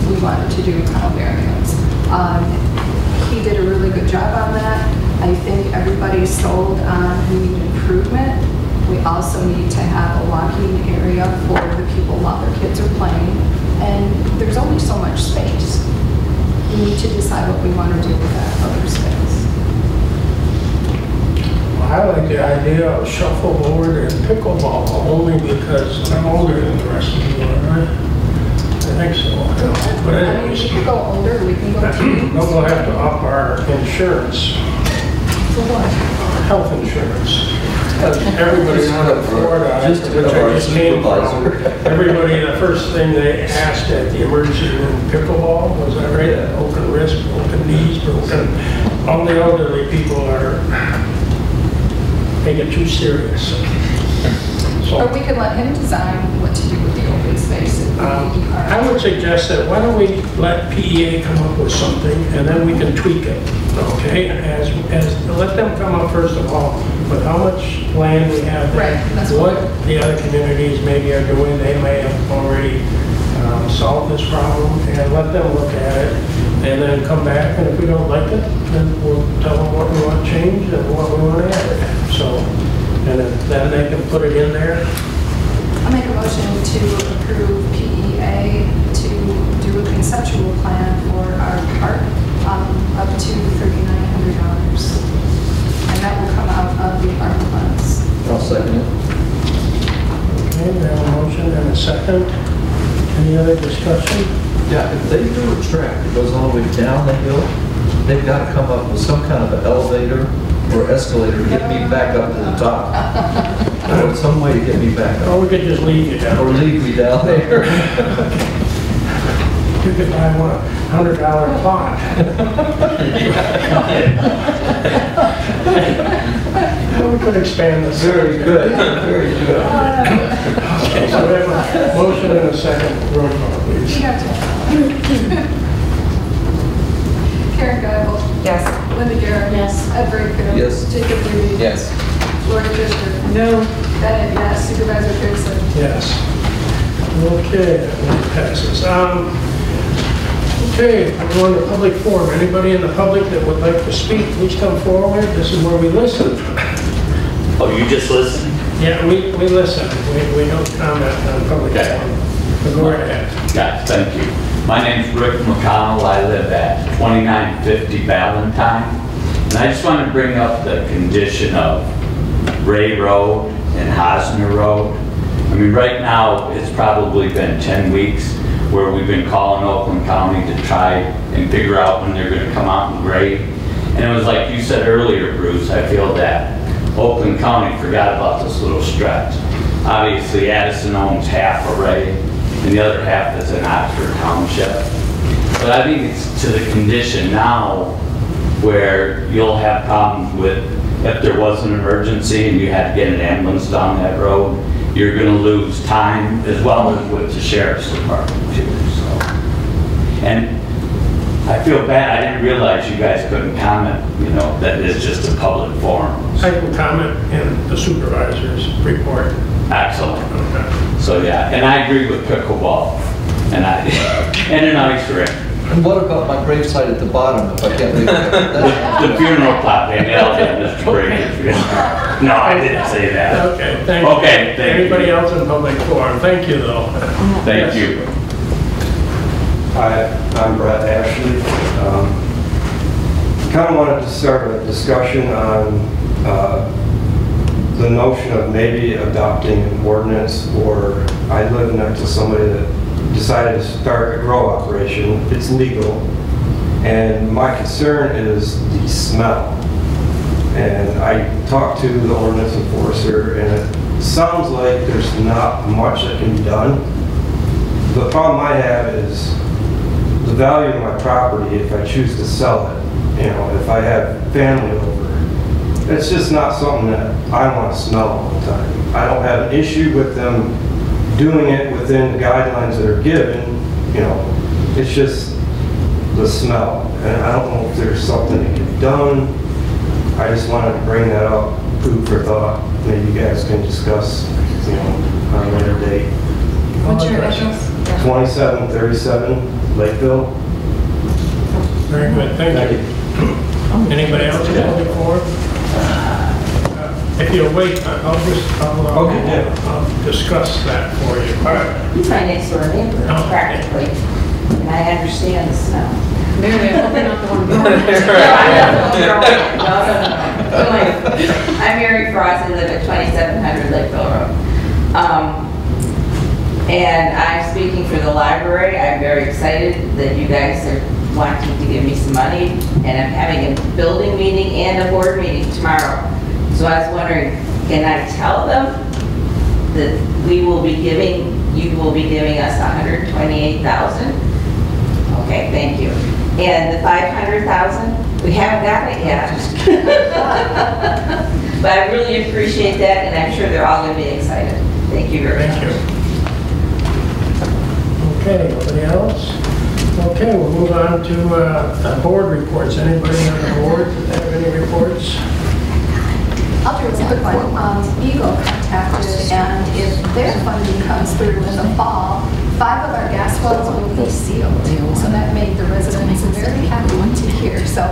C: we wanted to do columbariums. He did a really good job on that. I think everybody's sold on we need improvement. We also need to have a walking area for the people while their kids are playing. And there's only so much space. We need to decide what we want to do with that other space.
A: I like the idea of shuffleboard and pickleball only because I'm older than the rest of you, right? I think so. But
C: I mean,
A: anyways,
C: we can go older, we can go teens.
A: no, we'll have to up our insurance,
C: For what?
A: health insurance. Everybody out of Florida,
B: Just to
A: which I
B: our
A: just came from,
B: supervisor.
A: everybody, the first thing they asked at the emergency room pickleball was that right, open wrist, broken knees, broken. All the elderly people are, they get too serious. So,
C: Or we could let him design what to do with the open space.
A: I would suggest that why don't we let PEA come up with something and then we can tweak it, okay? Let them come up first of all with how much land we have there.
C: Right, that's
A: what the other communities maybe are doing. They may have already solved this problem and let them look at it and then come back, and if we don't like it, then we'll tell them what we want changed and what we want added. So, and then they can put it in there.
C: I'll make a motion to approve PEA to do a conceptual plan for our park up to $3,900. And that will come out of the ARPA funds.
B: I'll second it.
A: Okay, we have a motion and a second. Any other discussion?
B: Yeah, if they do a track that goes all the way down the hill, they've got to come up with some kind of an elevator or escalator to get me back up to the top. Or some way to get me back up.
A: Or we could just leave you down.
B: Or leave me down there.
A: You could buy one $100 plot. We could expand this.
B: Very good, very good.
A: Okay, so we have a motion and a second. Roll call, please.
C: You got to. Karen Geibel.
G: Yes.
C: Linda Garrett.
E: Yes.
C: Ed Brightfield.
B: Yes.
C: Jacob Rudy.
O: Yes.
C: Lori Fisher.
D: No.
C: Bennett, yes. Supervisor Pearson.
A: Yes. Okay, that passes. Okay, we're going to public forum. Anybody in the public that would like to speak, please come forward. This is where we listen.
P: Oh, you just listen?
A: Yeah, we listen. We don't comment on public
P: Okay.
A: forum. But go right ahead.
P: Yes, thank you. My name's Rick McConnell. I live at 2950 Valentine. And I just want to bring up the condition of Ray Road and Hosner Road. I mean, right now, it's probably been 10 weeks where we've been calling Oakland County to try and figure out when they're going to come out and grade. And it was like you said earlier, Bruce, I feel that Oakland County forgot about this little stretch. Obviously, Addison owns half of Ray, and the other half is in Oxford Township. But I think it's to the condition now where you'll have problems with if there was an emergency and you had to get an ambulance down that road, you're going to lose time as well as with the sheriff's department too. So, and I feel bad, I didn't realize you guys couldn't comment, you know, that it's just a public forum.
A: I can comment in the supervisor's report.
P: Excellent.
A: Okay.
P: So, yeah, and I agree with pickleball, and and an ice rink.
B: And what about my gravesite at the bottom, if I can't leave it?
P: The funeral plot, they nailed it, Mr. Bradenfield. No, I didn't say that.
A: Okay, thank you.
P: Okay, thank you.
A: Anybody else in public forum? Thank you, though.
P: Thank you.
Q: Hi, I'm Brett Ashley. Kind of wanted to start a discussion on the notion of maybe adopting an ordinance, or I live next to somebody that decided to start a grow operation. It's legal, and my concern is the smell. And I talked to the ordinance enforcer, and it sounds like there's not much that can be done. The problem I have is the value of my property if I choose to sell it. You know, if I have family over, it's just not something that I want to smell all the time. I don't have an issue with them doing it within the guidelines that are given, you know, it's just the smell. And I don't know if there's something that can be done. I just wanted to bring that up, food for thought. Maybe you guys can discuss, you know, on a later date.
D: What's your address?
Q: 2737 Lakeville.
A: Very good, thank you. Anybody else in public forum? If you'll wait, I'll discuss that for you. All right.
R: He's my next door neighbor,
A: Oh.
R: practically, and I understand the smell.
D: Mary, I hope you're not the one.
R: No, I'm Mary Frost, I live at 2700 Lakeville Road. And I'm speaking for the library. I'm very excited that you guys are wanting to give me some money, and I'm having a building meeting and a board meeting tomorrow. So I was wondering, can I tell them that you will be giving us $128,000? Okay, thank you. And the $500,000, we haven't gotten it yet. But I really appreciate that, and I'm sure they're all going to be excited. Thank you very much.
A: Thank you. Okay, anybody else? Okay, we'll move on to board reports. Anybody on the board have any reports?
C: I'll do a quick one. Eagle contacted, and if their funding comes through in the fall, 5 of our gas wells will be sealed. So that made the residents very happy to hear. So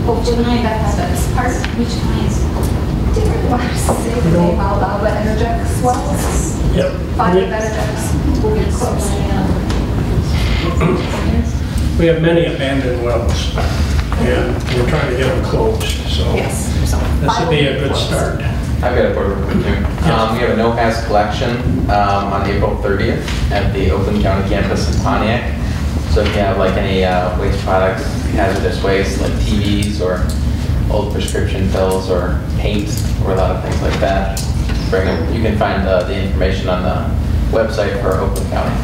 C: hopefully that happens. Pardon?
E: Which clients?
C: Do you really want to say the name out loud, but Energex wells?
A: Yep.
C: 5 of Energex will be closed.
A: We have many abandoned wells, and we're trying to get them closed, so
C: Yes. So
A: this would be a good start.
O: I've got a board report too. We have a no-haz collection on April 30th at the Oakland County campus in Pontiac. So if you have like any waste products, hazardous waste like TVs or old prescription pills or paint or a lot of things like that, bring them. You can find the information on the website for Oakland County.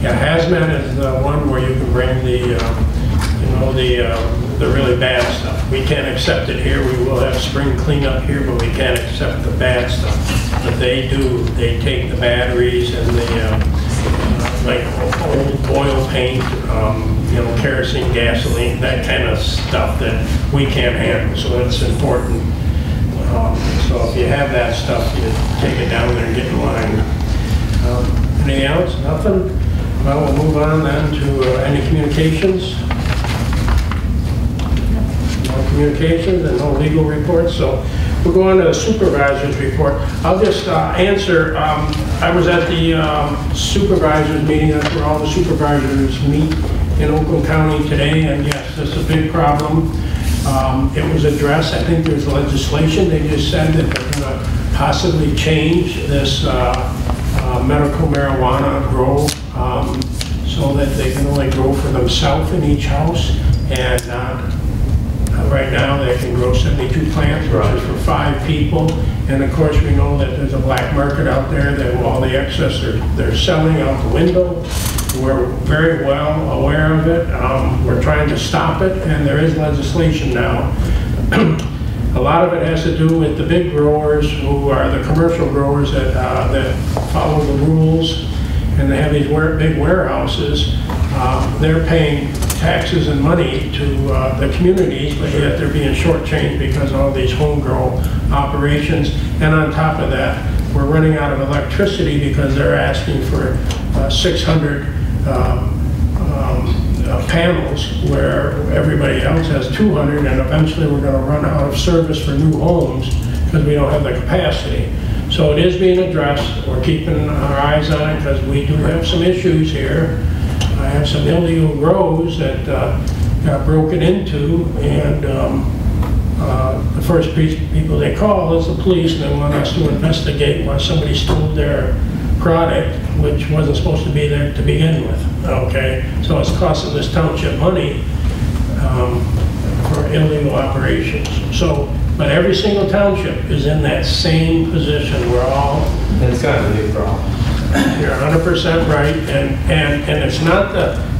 A: Yeah, hazmat is the one where you can bring the, the really bad stuff. We can't accept it here. We will have spring cleanup here, but we can't accept the bad stuff. But they do. They take the batteries and the like old oil paint, kerosene, gasoline, that kind of stuff that we can't handle. So that's important. So if you have that stuff, you take it down there and get in line. Anything else? Nothing? Well, we'll move on then to any communications. No communications and no legal reports. So we'll go on to the supervisor's report. I'll just answer. I was at the supervisor's meeting. That's where all the supervisors meet in Oakland County today. And yes, this is a big problem. It was addressed. I think there's legislation. They just said that they're going to possibly change this medical marijuana grow so that they can only grow for themselves in each house, and right now they can grow 72 plants, which is for 5 people. And of course we know that there's a black market out there that all the excess they're selling out the window. We're very well aware of it. We're trying to stop it, and there is legislation now. A lot of it has to do with the big growers, who are the commercial growers that follow the rules, and they have these big warehouses. They're paying taxes and money to the communities, but yet they're being shortchanged because of all these homegrown operations. And on top of that, we're running out of electricity because they're asking for 600 panels where everybody else has 200, and eventually we're going to run out of service for new homes because we don't have the capacity. So it is being addressed. We're keeping our eyes on it because we do have some issues here. I have some illegal grows that got broken into, and the first people they call is the police, and they want us to investigate why somebody stole their product, which wasn't supposed to be there to begin with. Okay, so it's costing this township money for illegal operations. So, but every single township is in that same position. We're all.
Q: And it's kind of a new problem.
A: You're 100% right, and it's not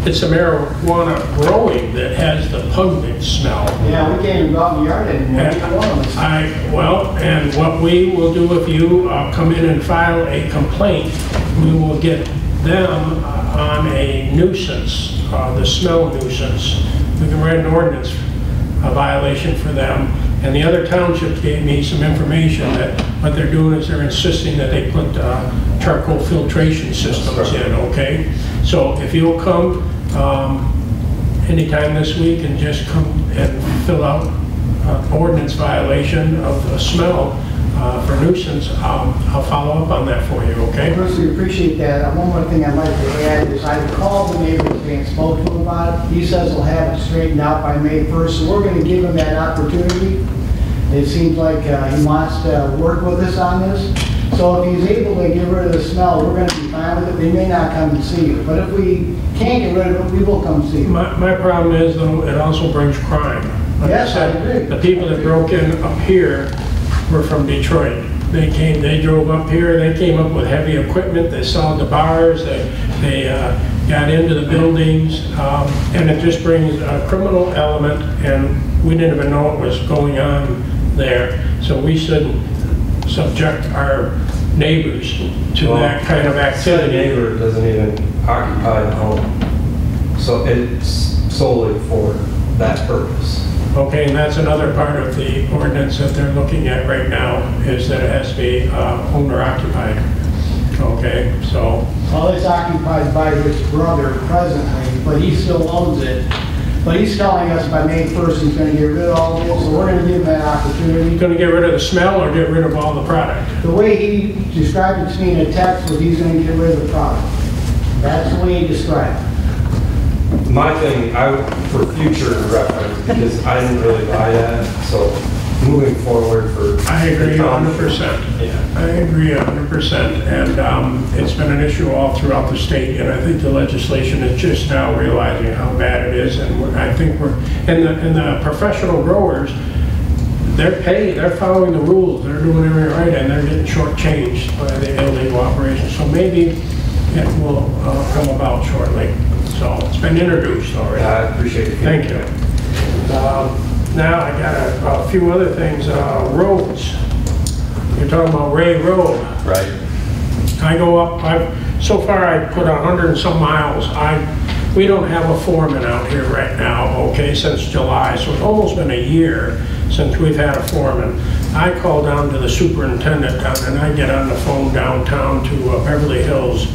A: it's the marijuana growing that has the pungent smell.
K: Yeah, we can't even go out in the yard anymore.
A: Well, and what we will do if you come in and file a complaint, we will get them on a nuisance, the smell nuisance. We can write an ordinance, a violation for them. And the other townships gave me some information that what they're doing is they're insisting that they put charcoal filtration systems in, okay? So if you'll come anytime this week and just come and fill out ordinance violation of the smell for nuisance, I'll follow up on that for you, okay?
K: I personally appreciate that. One more thing I'd like to add is I called the neighbor today and spoke to him about it. He says he'll have it straightened out by May 1st, so we're going to give him that opportunity. It seems like he wants to work with us on this. So if he's able to get rid of the smell, we're going to be fine with it. We may not come and see you, but if we can't get rid of it, we will come see you.
A: My problem is, though, it also brings crime. Like
K: Yes,
A: I said,
K: I agree.
A: the people that broke in up here were from Detroit. They drove up here, they came up with heavy equipment, they saw the bars, they got into the buildings, and it just brings a criminal element, and we didn't even know what was going on there. So we shouldn't subject our neighbors to that kind of
Q: That
A: activity.
Q: neighbor doesn't even occupy the home. So it's solely for that purpose.
A: Okay, and that's another part of the ordinance that they're looking at right now, is that it has to be owner occupied. Okay, so.
K: Well, it's occupied by his brother presently, but he still owns it. But he's telling us by May 1st he's going to get rid of all of it, so we're going to give him that opportunity.
A: He's going to get rid of the smell or get rid of all the product?
K: The way he described it to me in a text was he's going to get rid of the product. That's the way he described it.
Q: My thing, for future reference, because I didn't really buy that, so moving forward for.
A: I agree 100%.
Q: Yeah.
A: I agree 100%, and it's been an issue all throughout the state, and I think the legislation is just now realizing how bad it is, and I think and the professional growers, they're following the rules, they're doing everything right, and they're getting shortchanged by the illegal operations, so maybe it will come about shortly. So it's been introduced already.
Q: I appreciate it.
A: Thank you. Now I got a few other things. Roads. You're talking about Ray Road.
P: Right.
A: I go up, so far I put 100 and some miles. We don't have a foreman out here right now, okay, since July. So it's almost been a year since we've had a foreman. I call down to the superintendent and I get on the phone downtown to Beverly Hills.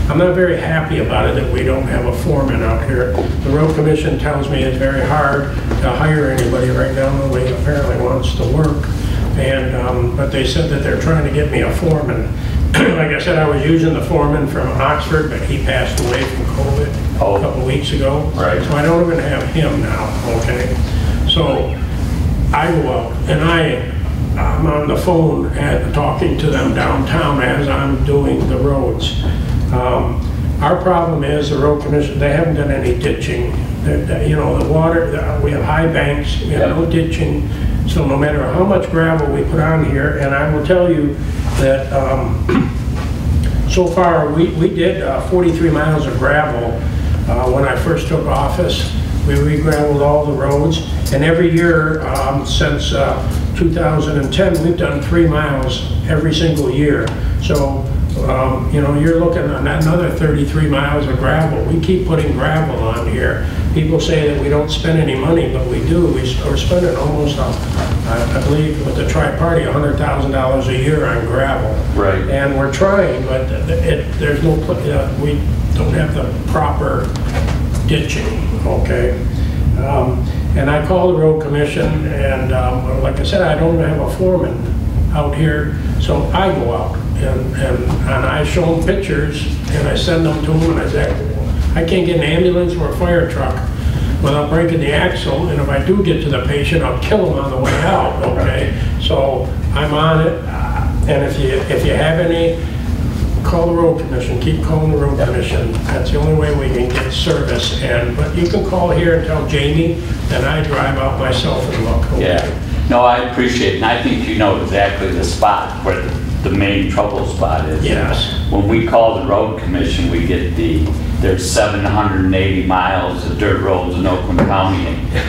A: I'm not very happy about it that we don't have a foreman out here. The road commission tells me it's very hard to hire anybody right now. Nobody apparently wants to work. And but they said that they're trying to get me a foreman. Like I said, I was using the foreman from Oxford, but he passed away from COVID a couple weeks ago.
P: Right.
A: So I don't even have him now, okay? So I go up and I'm on the phone talking to them downtown as I'm doing the roads. Our problem is the road commission, they haven't done any ditching. You know, the water, we have high banks, we have no ditching. So no matter how much gravel we put on here, and I will tell you that so far we did 43 miles of gravel when I first took office. We re-graveled all the roads, and every year since 2010, we've done 3 miles every single year. So you know, you're looking at another 33 miles of gravel. We keep putting gravel on here people say that we don't spend any money, but we do. We're spending almost, I believe, with the tri-party, $100,000 a year on gravel.
P: Right.
A: And we're trying, but there's no, we don't have the proper ditching, okay? And I called the road commission, and like I said, I don't have a foreman out here, so I go out and I show them pictures and I send them to them, and I say, I can't get an ambulance or a fire truck without breaking the axle, and if I do get to the patient, I'll kill them on the way out, okay? So I'm on it, and if you have any, call the road commission, keep calling the road commission. That's the only way we can get service, but you can call here and tell Jamie, and I drive out myself and look. Okay?
P: Yeah. No, I appreciate it, and I think you know exactly the spot where the main trouble spot is.
A: Yes.
P: When we call the road commission, we get there's 780 miles of dirt roads in Oakland County,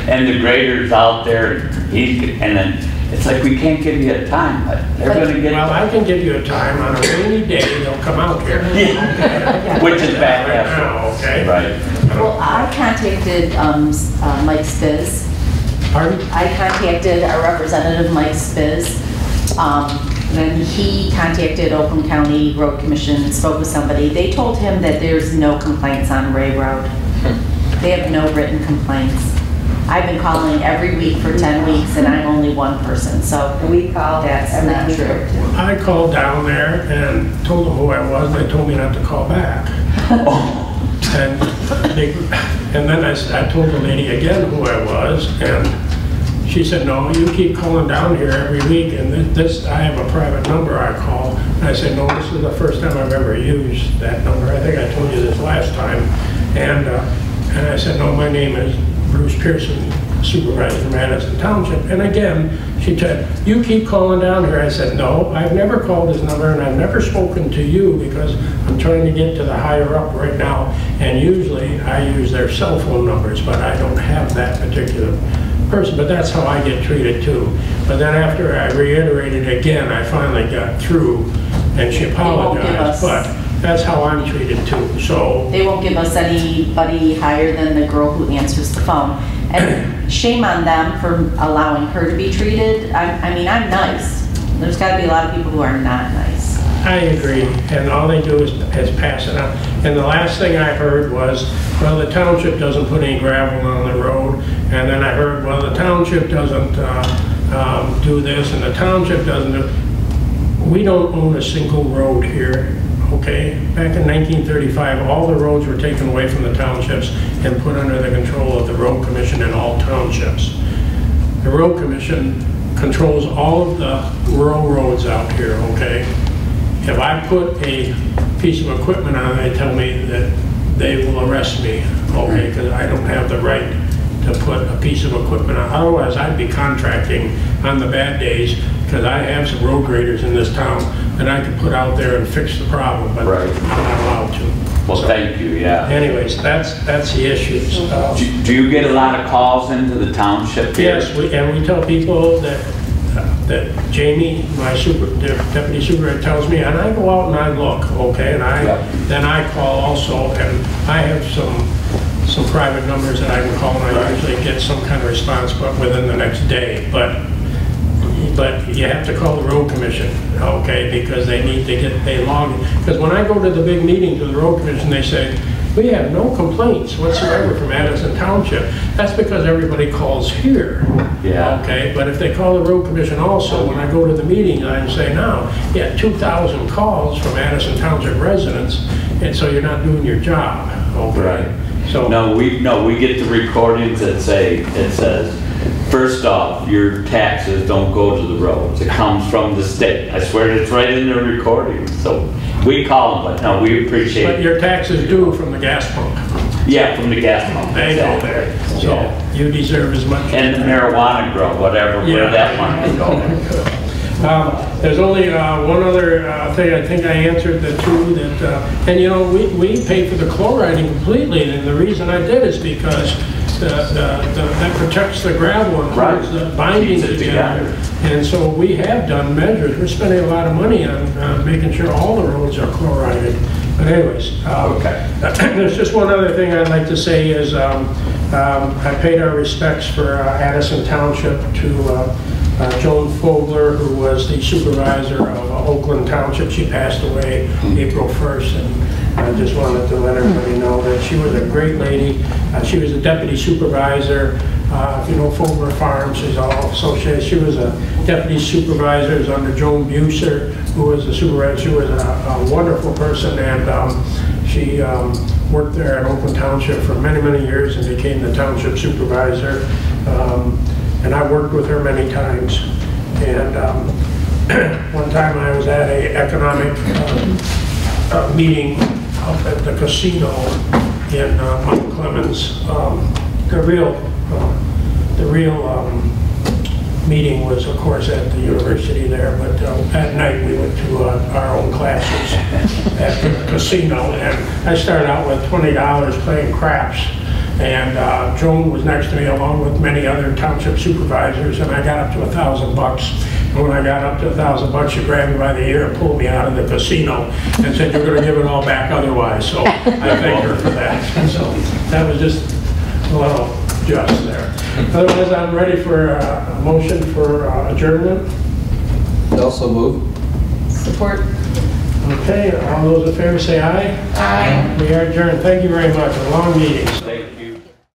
P: and the grader's out there, and then it's like, we can't give you a time, but they're going to get...
A: Well, I can give you a time. On a rainy day, they'll come out here.
P: Yeah. Which is bad
A: right now, okay?
P: Right.
N: Well, I contacted Mike Spiz.
A: Pardon?
N: I contacted our representative, Mike Spiz. Then he contacted Oakland County Road Commission and spoke with somebody. They told him that there's no complaints on Ray Road. They have no written complaints. I've been calling every week for 10 weeks, and I'm only one person, so
R: We called
N: that's not true.
A: I called down there and told them who I was. They told me not to call back. And then I told the lady again who I was, and she said, no, you keep calling down here every week, and I have a private number I call. And I said, no, this is the first time I've ever used that number. I think I told you this last time. And I said, no, my name is Bruce Pearson, Supervisor from Addison Township. And again, she said, you keep calling down here. I said, no, I've never called this number, and I've never spoken to you because I'm trying to get to the higher up right now. And usually I use their cell phone numbers, but I don't have that particular person. But that's how I get treated too. But then after I reiterated again, I finally got through, and she apologized. But that's how I'm treated too. So
N: they won't give us anybody higher than the girl who answers the phone. And shame on them for allowing her to be treated. I mean, I'm nice. There's got to be a lot of people who are not nice.
A: I agree, and all they do is pass it on. And the last thing I heard was, well, the township doesn't put any gravel on the road. And then I heard, well, the township doesn't do this, and the township doesn't do... We don't own a single road here. Okay, back in 1935, all the roads were taken away from the townships and put under the control of the road commission in all townships. The road commission controls all of the rural roads out here, okay? If I put a piece of equipment on, they tell me that they will arrest me, okay, because I don't have the right to put a piece of equipment on. Otherwise, I'd be contracting on the bad days, because I have some road graders in this town that I could put out there and fix the problem, but
P: Right.
A: I'm not allowed to.
P: Well,
A: So,
P: thank you, yeah.
A: anyways, that's the issues.
P: Do you get a lot of calls into the township here?
A: Yes, we tell people that Jamie, my deputy supervisor, tells me, and I go out and I look, okay, and then I call also, and I have some private numbers that I can call, and I usually get some kind of response, but within the next day. But you have to call the road commission, okay, because they need to get they log. Because when I go to the big meetings with the road commission, they say, we have no complaints whatsoever from Addison Township. That's because everybody calls here.
P: Yeah.
A: Okay, but if they call the road commission also, when I go to the meeting, I say, now, you had 2,000 calls from Addison Township residents, and so you're not doing your job, okay?
P: Right.
A: So,
P: No, we get the recordings that says, first off, your taxes don't go to the roads. It comes from the state. I swear it's right in the recording. So we call them, but no, we appreciate
A: but
P: it.
A: your taxes due from the gas pump.
P: Yeah, from the gas pump.
A: They go there. So
P: Yeah.
A: you deserve as much.
P: And the marijuana grow, whatever, where that money goes.
A: There's only one other thing. I think I answered the two that, and you know, we pay for the chloriding completely, and the reason I did is because that protects the gravel and holds the binding
P: Keeps it
A: together. And so we have done measures. We're spending a lot of money on making sure all the roads are chlorided. But anyways,
P: Okay.
A: there's just one other thing I'd like to say is I paid our respects for Addison Township to Joan Fogler, who was the supervisor of Oakland Township. She passed away April 1st, and I just wanted to let everybody know that she was a great lady. She was a deputy supervisor. If you know Fogler Farms, she's all associated. She was a deputy supervisor under Joan Buser, who was a supervisor. She was a wonderful person, and she worked there at Oakland Township for many, many years and became the township supervisor. And I worked with her many times. And one time I was at an economic meeting up at the casino in Mount Clemens. The real meeting was, of course, at the university there, but at night we went to our own classes at the casino, and I started out with $20 playing craps, and Joan was next to me along with many other township supervisors, and I got up to $1,000. And when I got up to $1,000, she grabbed me by the ear and pulled me out of the casino and said, "You're going to give it all back otherwise." So I thanked her for that. So that was just a little just there. Otherwise, I'm ready for a motion for adjournment.
B: Also move.
D: Support.
A: Okay, all those in favor say aye. Aye. We are adjourned. Thank you very much. A long meeting.